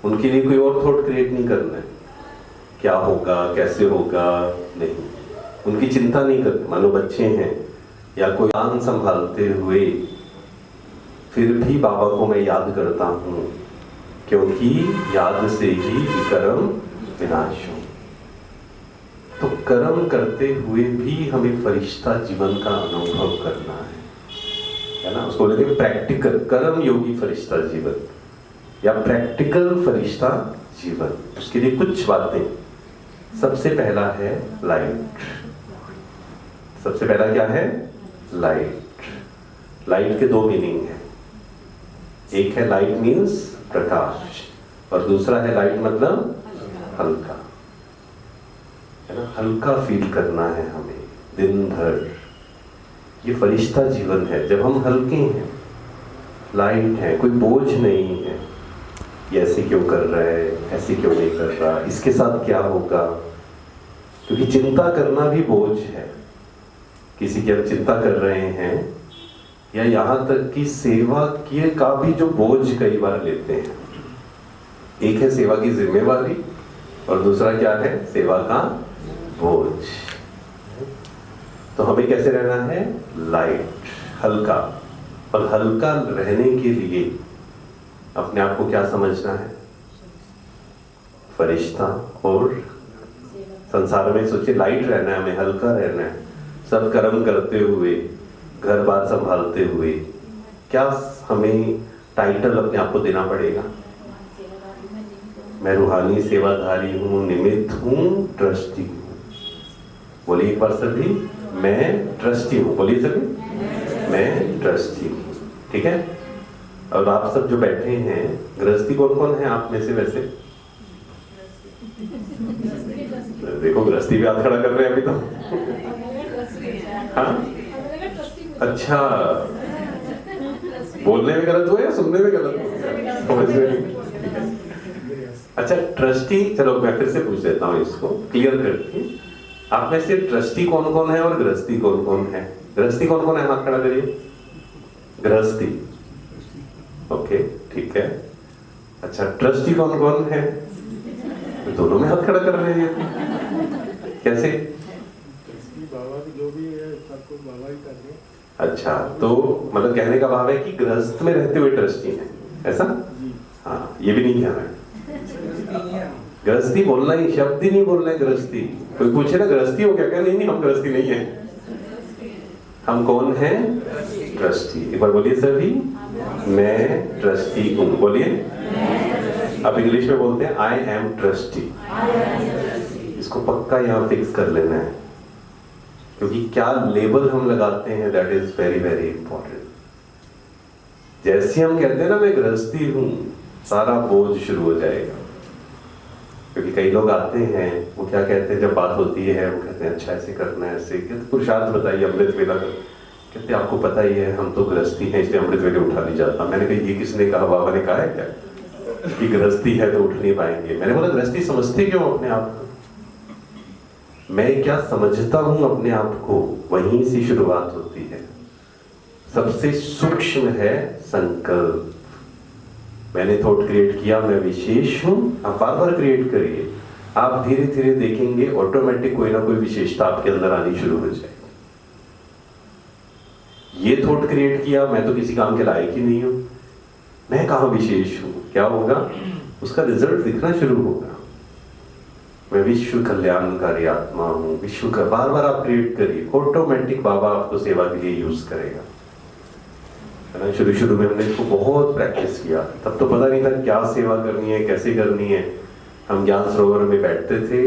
उनके लिए कोई और थॉट क्रिएट नहीं करना है, क्या होगा, कैसे होगा, नहीं, उनकी चिंता नहीं करनी। मानो बच्चे हैं या कोई कान संभालते हुए, फिर भी बाबा को मैं याद करता हूँ, क्योंकि याद से ही विकर्म विनाश हो। तो कर्म करते हुए भी हमें फरिश्ता जीवन का अनुभव करना है ना। उसको बोलेंगे प्रैक्टिकल कर्म योगी फरिश्ता जीवन या प्रैक्टिकल फरिश्ता जीवन। उसके लिए कुछ बातें, सबसे पहला है लाइट। सबसे पहला क्या है? लाइट। लाइट के दो मीनिंग है, एक है लाइट मीन्स प्रकाश और दूसरा है लाइट मतलब हल्का, है ना। हल्का फील करना है हमें दिन भर, ये फरिश्ता जीवन है। जब हम हल्के हैं, लाइट है, कोई बोझ नहीं है, ये ऐसे क्यों कर रहा है, ऐसे क्यों नहीं कर रहा, इसके साथ क्या होगा, क्योंकि चिंता करना भी बोझ है। किसी की हम चिंता कर रहे हैं या यहाँ तक कि सेवा किए का भी जो बोझ कई बार लेते हैं। एक है सेवा की जिम्मेवारी और दूसरा क्या है? सेवा का बोझ। तो हमें कैसे रहना है? लाइट, हल्का। और हल्का रहने के लिए अपने आप को क्या समझना है? फरिश्ता। और संसार में सोचिए, लाइट रहना है हमें, हल्का रहना है, सब कर्म करते हुए, घर बार संभालते हुए। क्या हमें टाइटल अपने आप को देना पड़ेगा? मैं रूहानी सेवाधारी हूँ, निमित्त हूँ, ट्रस्टी हूँ। बोलिए एक बार सभी, मैं ट्रस्टी हूँ। बोलिए सभी, मैं ट्रस्टी हूँ। ठीक है। और आप सब जो बैठे हैं, गृहस्थी कौन कौन है आप में से? वैसे देखो, गृहस्थी भी हाथ खड़ा कर रहे हैं अभी तो। हाँ, अच्छा, बोलने में गलत हुआ या सुनने में गलत हुआ? समझ में। अच्छा, ट्रस्टी, चलो मैं फिर से पूछ देता हूँ इसको क्लियर करके। आप में से ट्रस्टी कौन कौन है और गृहस्थी कौन कौन है? गृहस्थी कौन कौन है? हाथ खड़ा करिए। गृहस्थी, ओके, ठीक है। अच्छा, ट्रस्टी कौन कौन है? दोनों में हाथ खड़ा कर रहे हैं, कैसे? बाबा की जो भी है सब कुछ बाबा ही कर रहे हैं। अच्छा, तो मतलब कहने का भाव है कि गृहस्थ में रहते हुए ट्रस्टी हैं, ऐसा? हाँ, ये भी नहीं कहना है। गृहस्थी बोलना ही, शब्द ही नहीं बोलना है गृहस्थी। कोई पूछे ना गृहस्थी हो क्या? नहीं नहीं, हम गृहस्थी नहीं है। हम कौन हैं? ट्रस्टी। एक बार बोलिए सभी, मैं ट्रस्टी हूँ। बोलिए। अब इंग्लिश में बोलते हैं आई एम ट्रस्टी। इसको पक्का यहाँ फिक्स कर लेना है, क्योंकि क्या लेबल हम लगाते हैं, that is very very important. जैसे हम कहते हैं ना मैं गृहस्थी हूँ, सारा बोझ शुरू हो जाएगा। क्योंकि कई लोग आते हैं, वो क्या कहते हैं, जब बात होती है वो कहते हैं अच्छा ऐसे करना है, ऐसे कहते पुरुषार्थ बताइए, अमृत वेला कर। कहते आपको पता ही है हम तो गृहस्थी हैं, इसलिए अमृत वेले उठा नहीं जाता। मैंने कहा ये किसने कहा? बाबा ने कहा है क्या कि गृहस्थी है तो उठ नहीं पाएंगे? मैंने बोला गृहस्थी समझते क्यों अपने आप को? मैं क्या समझता हूं अपने आप को, वहीं से शुरुआत होती है। सबसे सूक्ष्म है संकल्प। मैंने थॉट क्रिएट किया, मैं विशेष हूं। आप बार बार क्रिएट करिए, आप धीरे धीरे देखेंगे ऑटोमेटिक कोई ना कोई विशेषता आपके अंदर आनी शुरू हो जाएगी। ये थॉट क्रिएट किया, मैं तो किसी काम के लायक ही नहीं हूं, मैं कहां विशेष हूं, क्या होगा? उसका रिजल्ट दिखना शुरू होगा। मैं विश्व कल्याणकारी आत्मा हूं, विश्व का बार बार आप क्रिएट करिए, ऑटोमेटिक बाबा आपको सेवा के लिए यूज करेगा। शुरू शुरू में हमने इसको बहुत प्रैक्टिस किया, तब तो पता नहीं था क्या सेवा करनी है, कैसे करनी है। हम ज्ञान सरोवर में बैठते थे,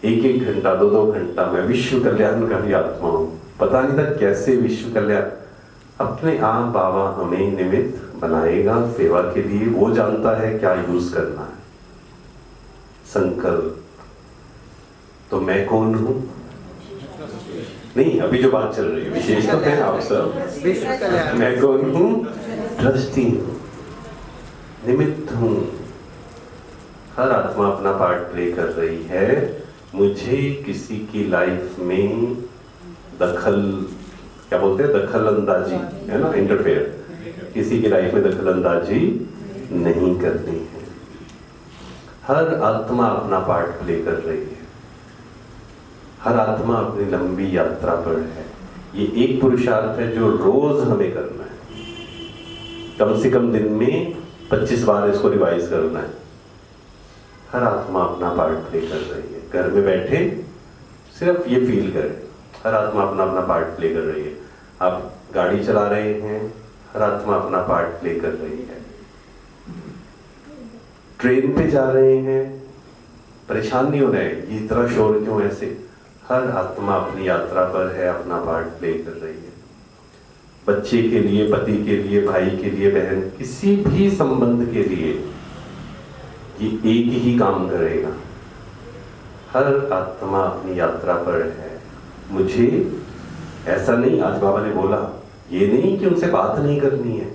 एक एक घंटा, दो दो घंटा, मैं विश्व कल्याणकारी आत्मा हूँ। पता नहीं था कैसे विश्व कल्याण। अपने आप बाबा हमें निमित्त बनाएगा सेवा के लिए, वो जानता है क्या यूज करना है। संकल्प। तो मैं कौन हूं? नहीं, अभी जो बात चल रही है विशेष तो है आप सब। मैं कौन हूं? ट्रस्टी हूं, निमित्त हूं। हर आत्मा अपना पार्ट प्ले कर रही है। मुझे किसी की लाइफ में दखल, क्या बोलते हैं, दखल अंदाजी, है ना, इंटरफेयर, किसी की लाइफ में दखल अंदाजी नहीं करनी है। हर आत्मा अपना पार्ट प्ले कर रही है, हर आत्मा अपनी लंबी यात्रा पर है। ये एक पुरुषार्थ है जो रोज हमें करना है, कम से कम दिन में 25 बार इसको रिवाइज करना है। हर आत्मा अपना पार्ट प्ले कर रही है। घर में बैठे सिर्फ ये फील करें, हर आत्मा अपना अपना पार्ट प्ले कर रही है। आप गाड़ी चला रहे हैं, हर आत्मा अपना पार्ट प्ले कर रही है। ट्रेन पे जा रहे हैं, परेशान नहीं हो रहे, ये इतना शोर क्यों ऐसे, हर आत्मा अपनी यात्रा पर है, अपना पार्ट प्ले कर रही है। बच्चे के लिए, पति के लिए, भाई के लिए, बहन, किसी भी संबंध के लिए ये एक ही काम करेगा। हर आत्मा अपनी यात्रा पर है। मुझे ऐसा नहीं, आज बाबा ने बोला, ये नहीं कि उनसे बात नहीं करनी है,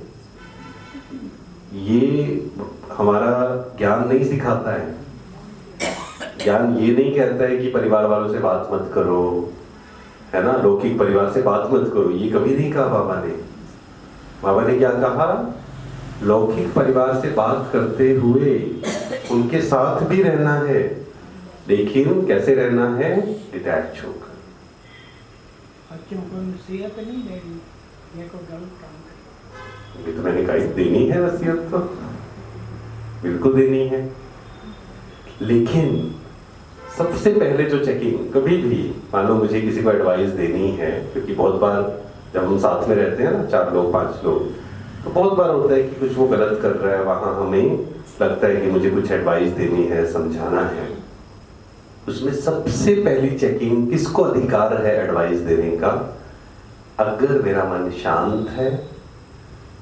ये हमारा ज्ञान नहीं सिखाता है। ज्ञान ये नहीं कहता है कि परिवार वालों से बात मत करो, है ना, लौकिक परिवार से बात मत करो, ये कभी नहीं कहा बाबा ने। बाबा ने क्या कहा, लौकिक परिवार से बात करते हुए उनके साथ भी रहना है, लेकिन कैसे रहना है, डिटैच होकर। बच्चों को नसीहत नहीं देनी, ये कोई गलत काम करे। ये तो मैंने कहा, देनी है नसीहत, तो बिल्कुल देनी है, लेकिन सबसे पहले जो चेकिंग, कभी भी मान लो मुझे किसी को एडवाइस देनी है, क्योंकि बहुत बार जब हम साथ में रहते हैं ना, 4 लोग 5 लोग, तो बहुत बार होता है कि कुछ वो गलत कर रहा है, वहां हमें लगता है कि मुझे कुछ एडवाइस देनी है, समझाना है। उसमें सबसे पहली चेकिंग, किसको अधिकार है एडवाइस देने का। अगर मेरा मन शांत है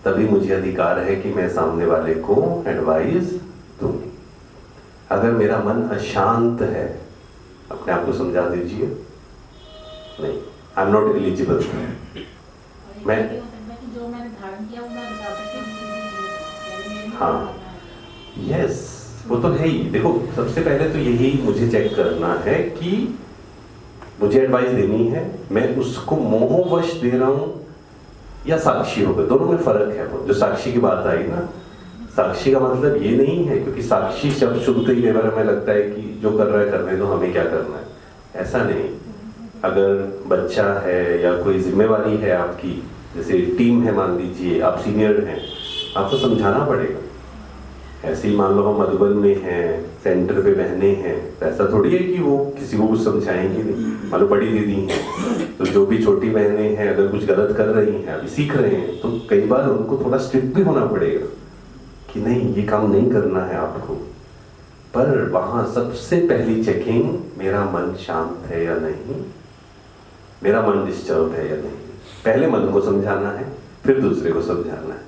तभी मुझे अधिकार है कि मैं सामने वाले को एडवाइस दूं। अगर मेरा मन अशांत है, अपने आप को समझा दीजिए, नहीं, आई एम नॉट एलिजिबल। मैं जो मैंने धारण किया वो मैं बता सकती हूँ। हाँ, यस, वो तो है ही। देखो, सबसे पहले तो यही मुझे चेक करना है कि मुझे एडवाइस देनी है, मैं उसको मोहवश दे रहा हूं या साक्षी होकर। दोनों में फर्क है। वो जो साक्षी की बात आई ना, साक्षी का मतलब ये नहीं है, क्योंकि साक्षी शब्द सुनते ही लेवल हमें लगता है कि जो कर रहा है करने दो, हमें क्या करना है, ऐसा नहीं। अगर बच्चा है या कोई जिम्मेवारी है आपकी, जैसे टीम है, मान लीजिए आप सीनियर हैं, आपको समझाना पड़ेगा। ऐसे ही मान लो हम मधुबन में हैं, सेंटर पे बहने हैं, तो ऐसा थोड़ी है कि वो किसी को कुछ समझाएंगे नहीं। मान लो बड़ी दीदी हैं, तो जो भी छोटी बहनें हैं अगर कुछ गलत कर रही हैं, अभी सीख रहे हैं, तो कई बार उनको थोड़ा स्ट्रिक्ट भी होना पड़ेगा कि नहीं, ये काम नहीं करना है आपको। पर वहां सबसे पहली चेकिंग, मेरा मन शांत है या नहीं, मेरा मन डिस्टर्ब है या नहीं। पहले मन को समझाना है, फिर दूसरे को समझाना है,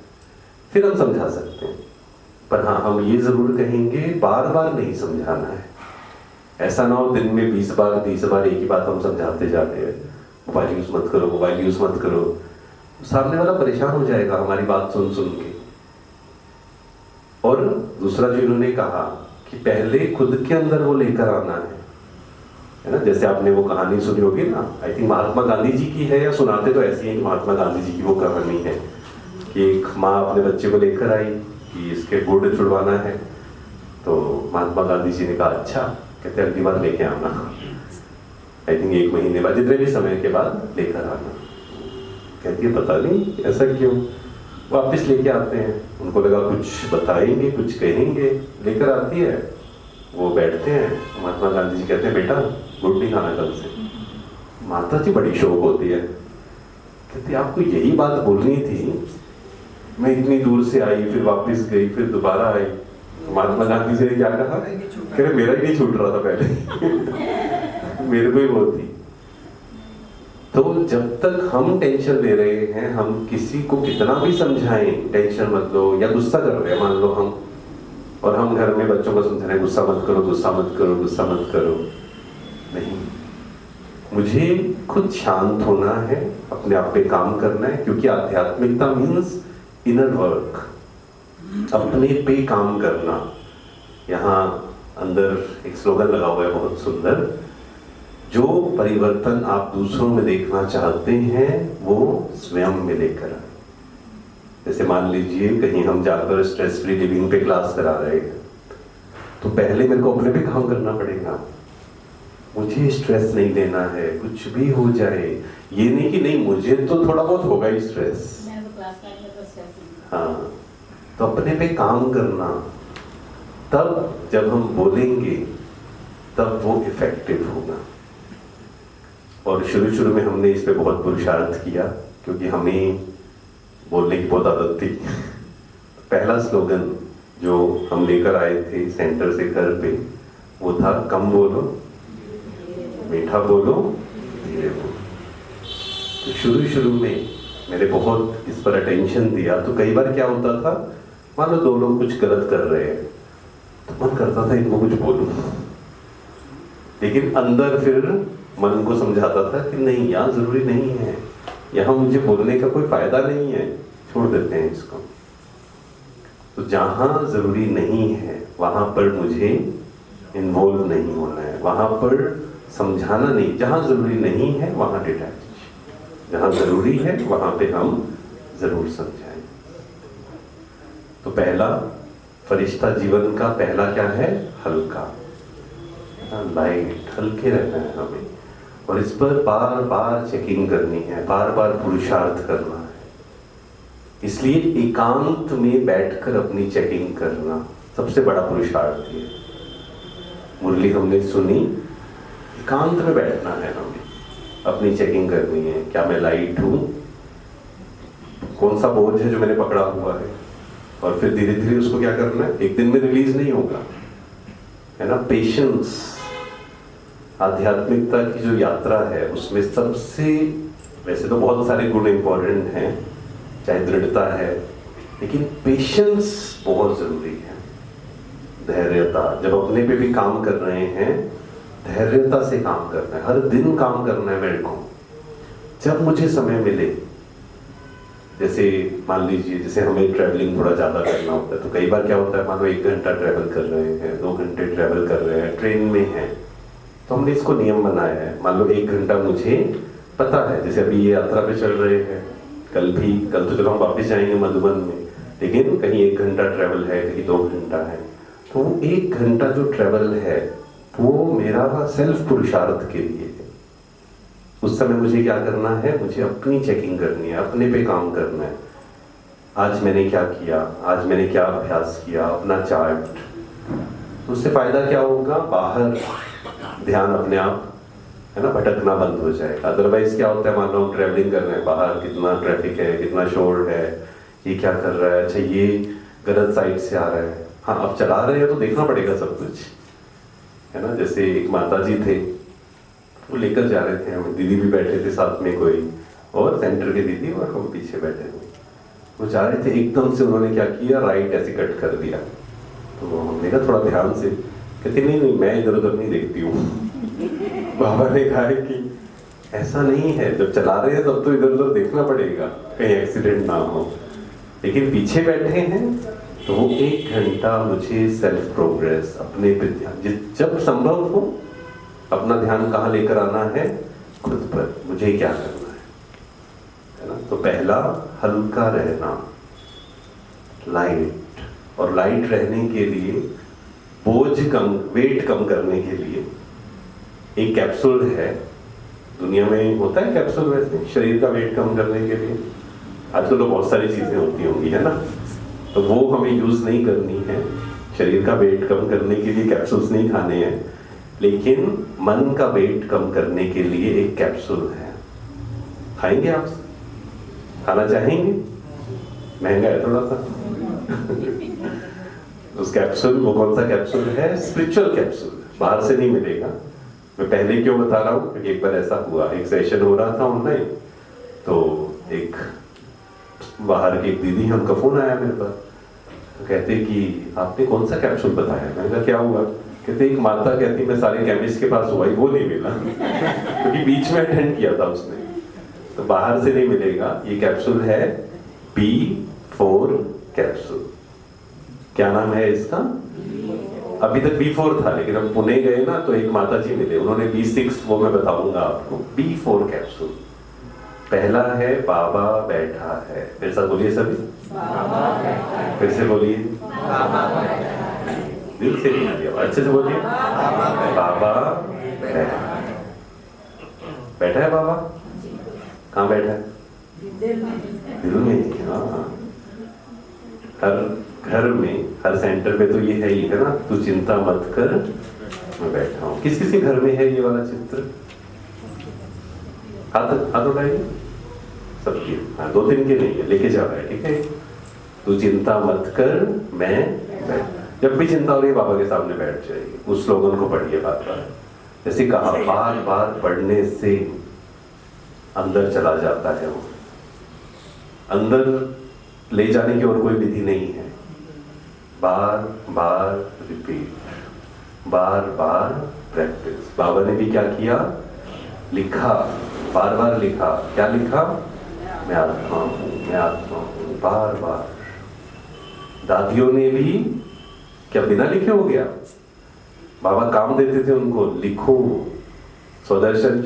फिर हम समझा सकते हैं। पर हाँ, हम ये जरूर कहेंगे, बार बार नहीं समझाना है। ऐसा ना हो दिन में 20 बार 30 बार एक ही बात हम समझाते जाते हैं, मोबाइल यूज मत करो, मोबाइल यूज मत करो। सामने वाला परेशान हो जाएगा हमारी बात सुन सुन के। और दूसरा जो इन्होंने कहा कि पहले खुद के अंदर वो लेकर आना है ना। जैसे आपने वो कहानी सुनी होगी ना, आई थिंक महात्मा गांधी जी की है, या सुनाते तो ऐसी है कि महात्मा गांधी जी की वो कहानी है कि एक माँ अपने बच्चे को लेकर आई कि इसके गुड़ छुड़वाना है। तो महात्मा गांधी जी ने कहा अच्छा, कहते अगली बार लेके आना, आई थिंक 1 महीने बाद, जितने भी समय के बाद लेकर आना। कहती है पता नहीं ऐसा क्यों, वापस लेके आते हैं। उनको लगा कुछ बताएंगे, कुछ कहेंगे, लेकर आती है, वो बैठते हैं। महात्मा गांधी जी कहते हैं बेटा गुड़ नहीं खाना कल से। माता जी बड़ी शौक होती है, कहती आपको यही बात बोलनी थी, मैं इतनी दूर से आई, फिर वापस गई, फिर दोबारा आई। महात्मा गांधी जी ने क्या कहा, कह रहे मेरा ही नहीं छूट रहा था पहले मेरे को ही वो थी। तो जब तक हम टेंशन ले रहे हैं, हम किसी को कितना भी समझाएं टेंशन मत लो, या गुस्सा कर रहे हैं मान लो हम, और हम घर में बच्चों को समझा रहे हैं गुस्सा मत करो, गुस्सा मत करो, गुस्सा मत करो, नहीं, मुझे खुद शांत होना है, अपने आप पे काम करना है। क्योंकि आध्यात्मिकता मीन्स इनर वर्क, अपने पे काम करना। यहाँ अंदर एक स्लोगन लगा हुआ है बहुत सुंदर, जो परिवर्तन आप दूसरों में देखना चाहते हैं वो स्वयं में लेकर आए। जैसे मान लीजिए कहीं हम जाकर स्ट्रेस फ्री लिविंग पे क्लास करा रहे हैं, तो पहले मेरे को अपने पे काम करना पड़ेगा। मुझे स्ट्रेस नहीं लेना है, कुछ भी हो जाए, ये नहीं कि नहीं मुझे तो थोड़ा बहुत होगा ही स्ट्रेस, हाँ, तो अपने पे काम करना। तब जब हम बोलेंगे तब वो इफेक्टिव होगा। और शुरू में हमने इस पे बहुत पुरुषार्थ किया, क्योंकि हमें बोलने की बहुत आदत थी। पहला स्लोगन जो हम लेकर आए थे सेंटर से घर पे, वो था कम बोलो, मीठा बोलो, धीरे बोलो। तो शुरू में मैंने बहुत इस पर अटेंशन दिया। तो कई बार क्या होता था, मान लो दो लोग कुछ गलत कर रहे हैं, तो मन करता था इनको कुछ बोलूं, लेकिन अंदर फिर मन को समझाता था कि नहीं, यहाँ जरूरी नहीं है, यहाँ मुझे बोलने का कोई फायदा नहीं है, छोड़ देते हैं इसको। तो जहाँ जरूरी नहीं है वहां पर मुझे इन्वॉल्व नहीं होना है, वहां पर समझाना नहीं। जहाँ जरूरी नहीं है वहां डिटैच, जहाँ जरूरी है वहां पे हम जरूर समझाएं। तो पहला फरिश्ता जीवन का पहला क्या है, हल्का, लाइट, हल्के रहना है हमें, और इस पर बार बार चेकिंग करनी है, बार बार पुरुषार्थ करना है। इसलिए एकांत में बैठकर अपनी चेकिंग करना सबसे बड़ा पुरुषार्थ है। मुरली हमने सुनी, एकांत में बैठना है हमें, अपनी चेकिंग करनी है। क्या मैं लाइट हूं, कौन सा बोझ है जो मैंने पकड़ा हुआ है, और फिर धीरे धीरे उसको क्या करना है, एक दिन में रिलीज नहीं होगा, है ना। पेशेंस, आध्यात्मिकता की जो यात्रा है उसमें सबसे, वैसे तो बहुत सारे गुण इंपॉर्टेंट हैं, चाहे दृढ़ता है, लेकिन पेशेंस बहुत जरूरी है। धैर्यता, जब अपने पे भी काम कर रहे हैं, धैर्यता से काम करना है, हर दिन काम करना है मेरे को। जब मुझे समय मिले, जैसे मान लीजिए जैसे हमें ट्रैवलिंग थोड़ा ज़्यादा करना होता है, तो कई बार क्या होता है, मान लो 1 घंटा ट्रैवल कर रहे हैं, 2 घंटे ट्रैवल कर रहे हैं, ट्रेन में हैं, तो हमने इसको नियम बनाया है। मान लो 1 घंटा मुझे पता है, जैसे अभी ये यात्रा पे चल रहे हैं, कल तो चलो हम वापस जाएंगे मधुबन में, लेकिन कहीं 1 घंटा ट्रैवल है, कहीं 2 घंटा है, तो वो 1 घंटा जो ट्रैवल है वो मेरा सेल्फ पुरुषार्थ के लिए है। उस समय मुझे क्या करना है, मुझे अपनी चेकिंग करनी है, अपने पे काम करना है। आज मैंने क्या किया, आज मैंने क्या अभ्यास किया, अपना चार्ट। उससे फायदा क्या होगा, बाहर ध्यान अपने आप, है ना, भटकना बंद हो जाएगा। अदरवाइज क्या होता है, मान लो हम ट्रैवलिंग कर रहे हैं, बाहर कितना ट्रैफिक है, कितना शोर है, ये क्या कर रहा है, अच्छा ये गलत साइड से आ रहा है। हाँ, अब चला रहे हैं तो देखना पड़ेगा सब कुछ, है ना। जैसे एक माता जी थे, वो लेकर जा रहे थे, हम दीदी भी बैठे थे साथ में कोई, और सेंटर के दीदी और हम पीछे बैठे थे। वो जा रहे थे, एकदम से उन्होंने क्या किया, राइट ऐसे कट कर दिया। तो हमने कहा थोड़ा ध्यान से, कहते नहीं मैं इधर उधर नहीं देखती हूँ। बाबा ने कहा है कि ऐसा नहीं है, जब चला रहे हैं तब तो इधर उधर देखना पड़ेगा कहीं एक्सीडेंट ना हो, लेकिन पीछे बैठे हैं तो वो 1 घंटा मुझे सेल्फ प्रोग्रेस, अपने पे ध्यान, जब संभव हो अपना ध्यान कहाँ लेकर आना है, खुद पर, मुझे क्या करना है ना। तो पहला हल्का रहना, लाइट, और लाइट रहने के लिए, बोझ कम, वेट कम करने के लिए एक कैप्सूल है, दुनिया में होता है कैप्सूल वैसे, शरीर का वेट कम करने के लिए। आजकल तो बहुत सारी चीजें होती होंगी, है ना, तो वो हमें यूज नहीं करनी है। शरीर का वेट कम करने के लिए कैप्सूल्स नहीं खाने हैं, लेकिन मन का वेट कम करने के लिए एक कैप्सूल है। खाएंगे आप, खाना चाहेंगे? महंगा है थोड़ा सा। उस कैप्सूल, वो कौन सा कैप्सूल है, स्पिरिचुअल कैप्सूल, बाहर से नहीं मिलेगा। मैं पहले क्यों बता रहा हूँ, क्योंकि एक बार ऐसा हुआ, एक सेशन हो रहा था ऑनलाइन, तो एक बाहर की एक दीदी है, उनका फोन आया मेरे पास, तो कहते कि आपने कौन सा कैप्सूल बताया। मैंने कहा क्या हुआ, कहते एक माता कहती मैं सारे केमिस्ट के पास हुआ, वो नहीं मिला क्योंकि बीच में अटेंड किया था उसने, तो बाहर से नहीं मिलेगा। ये कैप्सूल है B4 कैप्सूल। क्या नाम है इसका? अभी तक B4 था, लेकिन हम पुणे गए ना तो एक माता जी मिले, उन्होंने B6, वो मैं बताऊंगा आपको। B4 कैप्सूल पहला है, बाबा बैठा है। मेरे साथ बोलिए सभी, बाबा बैठा है। फिर से बोलिए, बाबा बैठा है। दिल से बोलिए, अच्छे से बोलिए, बाबा बैठा है। बैठा है बाबा, कहाँ बैठा है? दिल में। हाँ, हर घर में, हर सेंटर में तो ये है ही, है ना, तू चिंता मत कर मैं बैठा हूँ। किस किस के घर में है ये वाला चित्र? हाथ उठाइए सबकी। हाँ, 2-3 के नहीं है, लेके जा रहा है, ठीक है। तू चिंता मत कर, मैं बैठ। जब भी चिंता हो रही है बाबा के सामने बैठ जाइए। उस स्लोगन को पढ़िए बार-बार। जैसे कहा, बार-बार पढ़ने से अंदर चला जाता है वो। अंदर ले जाने की और कोई विधि नहीं है। बार-बार रिपीट, बार-बार प्रैक्टिस। बाबा ने भी क्या किया? लिखा, बार-बार लिखा। क्या लिखा? मैं आत्मा हूँ, मैं आत्मा हूँ, बार-बार। दादियों ने भी क्या बिना लिखे हो गया? बाबा काम देते थे उनको, लिखो, स्वदर्शन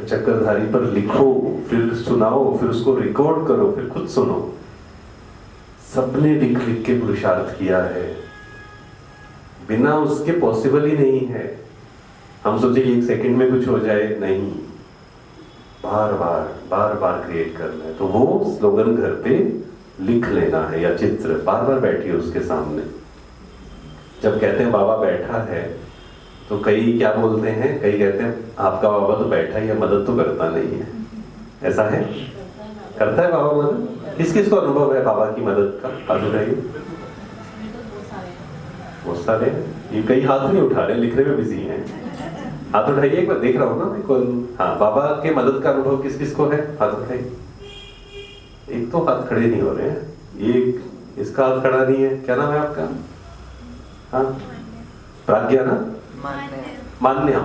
चक्रधारी पर लिखो, फिर सुनाओ, फिर उसको रिकॉर्ड करो, फिर खुद सुनो। सबने लिख लिख के पुरुषार्थ किया है, बिना उसके पॉसिबल ही नहीं है। हम सोचे कि 1 सेकंड में कुछ हो जाए, नहीं, बार बार क्रिएट करना है। तो वो स्लोगन घर पे लिख लेना है, या चित्र बार बार बैठिए उसके सामने। जब कहते हैं बाबा बैठा है, तो कई क्या बोलते हैं, कई कहते हैं आपका बाबा तो बैठा ही है, मदद तो करता नहीं है। ऐसा है? करता है बाबा मदद? किस किस को अनुभव है बाबा की मदद का? हाथ उठाइए। बहुत सारे। ये कई हाथ नहीं उठा रहे, लिखने में बिजी हैं। हाथ उठाइए एक बार, देख रहा हूँ ना मैं कौन। हाँ, बाबा के मदद का अनुभव किस किस को है? हाथ उठाइए। एक तो हाथ खड़े नहीं हो रहे हैं, ये इसका हाथ खड़ा नहीं है। क्या नाम है आपका? हाँ, प्राज्ञा ना? मान्या।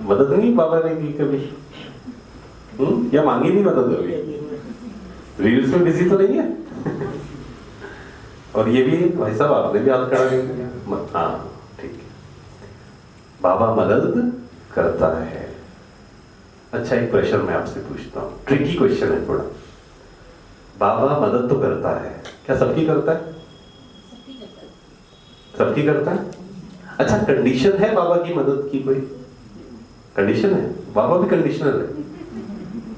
मदद नहीं बाबा ने की कभी? या मांगी नहीं मदद अभी? रील्स में बिजी तो नहीं है? और ये भी भाई साहब आपने भी हाथ खड़ा नहीं किया। हाँ, ठीक है। बाबा मदद करता है। अच्छा, एक क्वेश्चन मैं आपसे पूछता हूँ, ट्रिकी क्वेश्चन है थोड़ा। बाबा मदद तो करता है, क्या सबकी करता है? सबकी करता है। अच्छा, कंडीशन है बाबा की मदद की? कोई कंडीशन है? बाबा भी कंडीशनल है।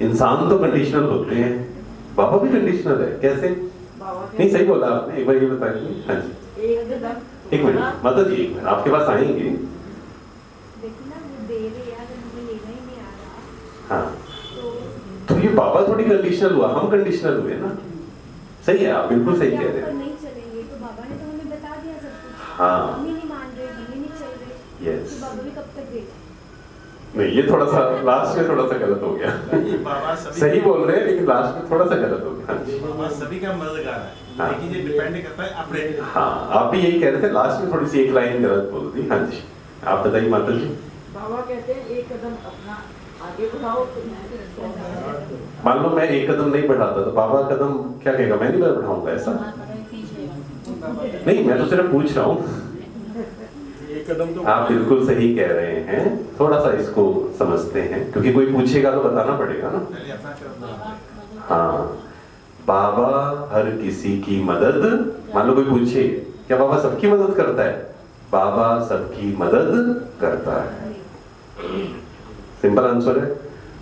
इंसान तो कंडीशनल होते हैं, बाबा भी कंडीशनल है। कैसे? नहीं, सही बोला आपने, एक बार ये बताइए। हाँ जी, एक मिनट, मदद जी, एक मिनट आपके पास आएंगे। हाँ, तो ये बाबा थोड़ी कंडीशनल हुआ, हम कंडीशनल हुए ना। सही है, आप बिल्कुल सही कह रहे हैं। नहीं चलेंगे तो बाबा ने तो हमें बता दिया सब कुछ। हाँ, हम ही नहीं मान रहे, हम ही नहीं चल रहे। यस। तो बाबा भी कब तक देगा? नहीं, ये थोड़ा सा लास्ट में थोड़ा सा गलत हो गया। बाबा सही बोल रहे हैं, लेकिन लास्ट में थोड़ा सा गलत हो गया। हाँ जी, बाबा सभी का मददगार है, हाँ। लेकिन ये डिपेंड करता है अपने। हाँ, आप भी यही कह रहे थे, लास्ट में थोड़ी सी एक लाइन गलत बोल दी। हाँ जी, आप बताइए माता जी। बाबा कहते हैं एक कदम अपना आगे बढ़ाओ तो मान लो मैं एक कदम नहीं बढ़ाता तो बाबा कदम क्या कहेगा? मैं नहीं बढ़ाऊंगा, ऐसा? नहीं, मैं तो सिर्फ पूछ रहा हूँ। एक कदम तो आप बिल्कुल सही कह रहे हैं, थोड़ा सा इसको समझते हैं, क्योंकि कोई पूछेगा तो बताना पड़ेगा ना। पहले अपना करना। हाँ, बाबा हर किसी की मदद, मान लो कोई पूछे क्या बाबा सबकी मदद करता है? बाबा सबकी मदद करता है। सिंपल आंसर है।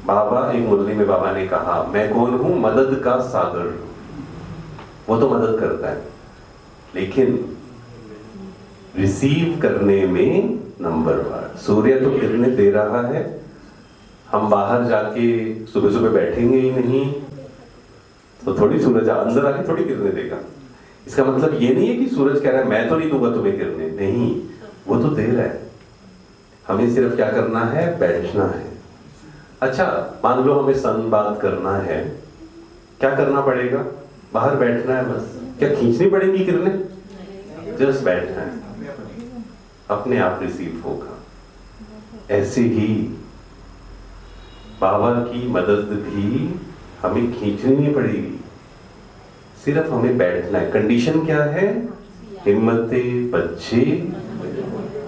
बाबा, एक मुरली में बाबा ने कहा, मैं कौन हूं? मदद का सागर। वो तो मदद करता है, लेकिन रिसीव करने में नंबर 1। सूर्य तो किरणें दे रहा है, हम बाहर जाके सुबह सुबह बैठेंगे ही नहीं तो थोड़ी सूरज अंदर आके थोड़ी किरणें देगा। इसका मतलब ये नहीं है कि सूरज कह रहा है मैं तो नहीं दूंगा तुम्हें किरणें, नहीं, वो तो दे रहा है। हमें सिर्फ क्या करना है? बैठना है। अच्छा, मान लो हमें सन बात करना है, क्या करना पड़ेगा? बाहर बैठना है बस। क्या खींचनी पड़ेगी किरणें? जस्ट बैठना है, अपने आप रिसीव होगा। ऐसे ही बाबा की मदद भी हमें खींचनी नहीं पड़ेगी, सिर्फ हमें बैठना है। कंडीशन क्या है? हिम्मते बच्चे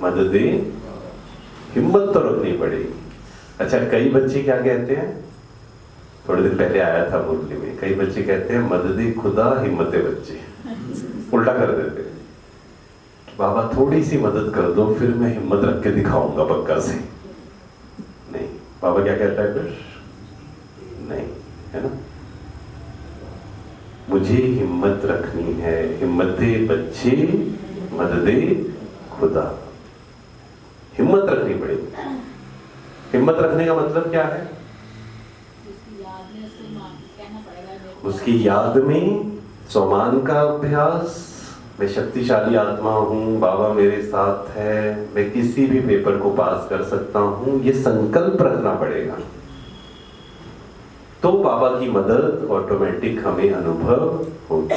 मददे, हिम्मत तो रखनी पड़ेगी। अच्छा, कई बच्चे क्या कहते हैं, थोड़े दिन पहले आया था मुरली में, कई बच्चे कहते हैं मददे खुदा हिम्मते बच्चे, उल्टा कर देते हैं। बाबा थोड़ी सी मदद कर दो, फिर मैं हिम्मत रख के दिखाऊंगा पक्का से। नहीं, बाबा क्या कहता है फिर? नहीं, है ना, मुझे हिम्मत रखनी है। हिम्मते बच्चे मददे खुदा, हिम्मत रखनी पड़ेगी। हिम्मत रखने का मतलब क्या है? उसकी याद में स्वमान का अभ्यास, मैं शक्तिशाली आत्मा हूँ, बाबा मेरे साथ है, मैं किसी भी पेपर को पास कर सकता हूँ, ये संकल्प रखना पड़ेगा। तो बाबा की मदद ऑटोमेटिक हमें अनुभव होगी।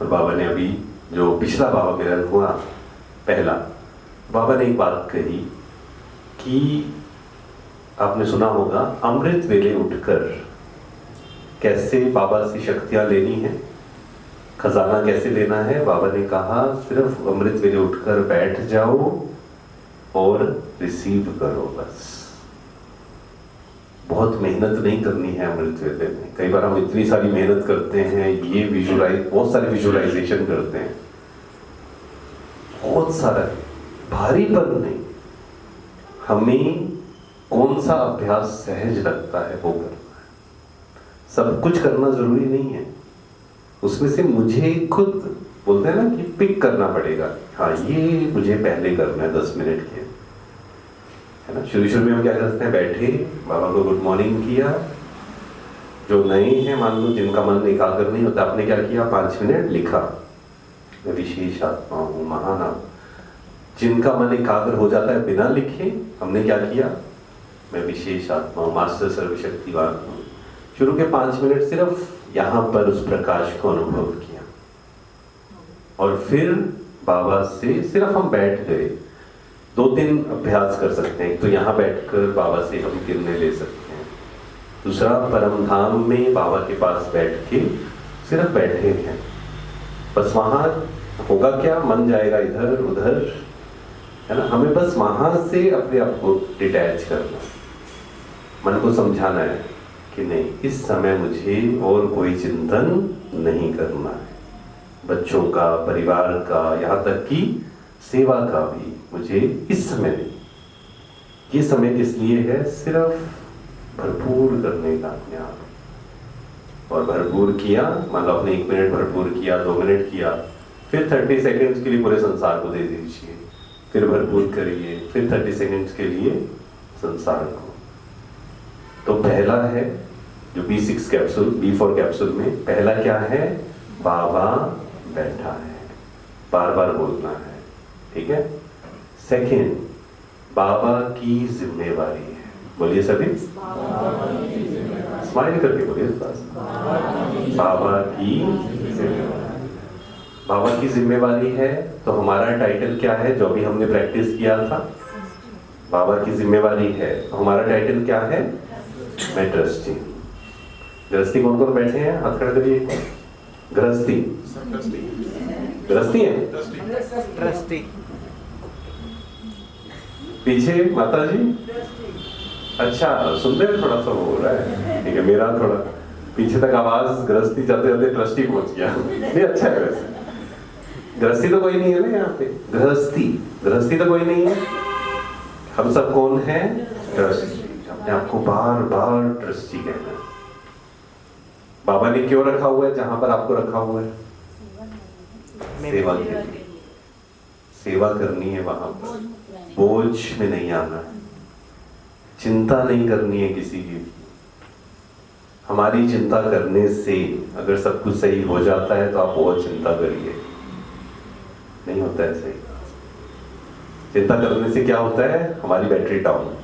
और बाबा ने अभी जो पिछला बाबा मिलन हुआ पहला, बाबा ने एक बात कही कि आपने सुना होगा, अमृत वेले उठकर कैसे बाबा से शक्तियां लेनी है, खजाना कैसे लेना है। बाबा ने कहा सिर्फ अमृत वेले उठकर बैठ जाओ और रिसीव करो बस। बहुत मेहनत नहीं करनी है अमृत वेले में। कई बार हम इतनी सारी मेहनत करते हैं, ये विजुलाइज, बहुत सारे विजुलाइजेशन करते हैं, बहुत सारा, भारीपन नहीं। हमें कौन सा अभ्यास सहज लगता है वो करना है। सब कुछ करना जरूरी नहीं है, उसमें से मुझे खुद बोलते हैं ना कि पिक करना पड़ेगा। हाँ, ये मुझे पहले करना है 10 मिनट के, है ना। शुरू में हम क्या करते हैं, बैठे बाबा को गुड मॉर्निंग किया। जो नए हैं, मान लो जिनका मन एकाग्र नहीं होता, आपने क्या किया, 5 मिनट लिखा, मैं विशेष आत्मा हूँ, महान आत्मा। जिनका मन एकाग्र हो जाता है बिना लिखे, हमने क्या किया, मैं विशेष आत्मा हूँ, मास्टर सर्वशक्तिवान हूँ। शुरू के 5 मिनट सिर्फ यहाँ पर उस प्रकाश को अनुभव किया, और फिर बाबा से सिर्फ हम बैठ गए। 2-3 अभ्यास कर सकते हैं। तो यहाँ बैठकर बाबा से हम किरणें ले सकते हैं। दूसरा, परम धाम में बाबा के पास बैठ के सिर्फ बैठे हैं, बस वहाँ होगा क्या, मन जाएगा इधर उधर, है ना। हमें बस वहाँ से अपने आप को डिटैच करना, मन को समझाना है कि नहीं, इस समय मुझे और कोई चिंतन नहीं करना है, बच्चों का, परिवार का, यहाँ तक कि सेवा का भी मुझे इस समय नहीं। ये समय किस लिए है, सिर्फ भरपूर करने का अपने आप। और भरपूर किया, मान लो आपने 1 मिनट भरपूर किया, 2 मिनट किया, फिर 30 सेकेंड्स के लिए पूरे संसार को दे दीजिए, फिर भरपूर करिए, फिर 30 सेकेंड्स के लिए संसार को। तो पहला है जो B6 कैप्सूल, B4 कैप्सूल में पहला क्या है, बाबा बैठा है, बार बार बोलना है, ठीक है। सेकेंड, बाबा की जिम्मेवारी है, बोलिए सभी, स्माइल करके बोलिए, बाबा की जिम्मेवारी। बाबा की जिम्मेवारी है, तो हमारा टाइटल क्या है, जो भी हमने प्रैक्टिस किया था, बाबा की जिम्मेवारी है, तो हमारा टाइटल क्या है, मैं ट्रस्टी। गृहस्थी कौन कौन बैठे हैं, हाथ खड़ा करिए। गृहस्थी, गृहस्थी है, ट्रस्टी। पीछे माता जी, अच्छा सुनने में थोड़ा सा हो रहा है, ठीक है। मेरा थोड़ा पीछे तक आवाज, गृहस्थी जाते जाते ट्रस्टी पहुंच गया, नहीं अच्छा है। वैसे गृहस्थी तो कोई नहीं है ना यहाँ पे, गृहस्थी तो कोई नहीं है। हम सब कौन है, ट्रस्टी। अपने आपको बार बार ट्रस्टी कहना है। बाबा ने क्यों रखा हुआ है जहां पर आपको रखा हुआ है, सेवा के लिए, सेवा करनी है वहां पर, बोझ में नहीं आना है, चिंता नहीं करनी है किसी की। हमारी चिंता करने से अगर सब कुछ सही हो जाता है तो आप बहुत चिंता करिए, नहीं होता है सही। चिंता करने से क्या होता है, हमारी बैटरी डाउन।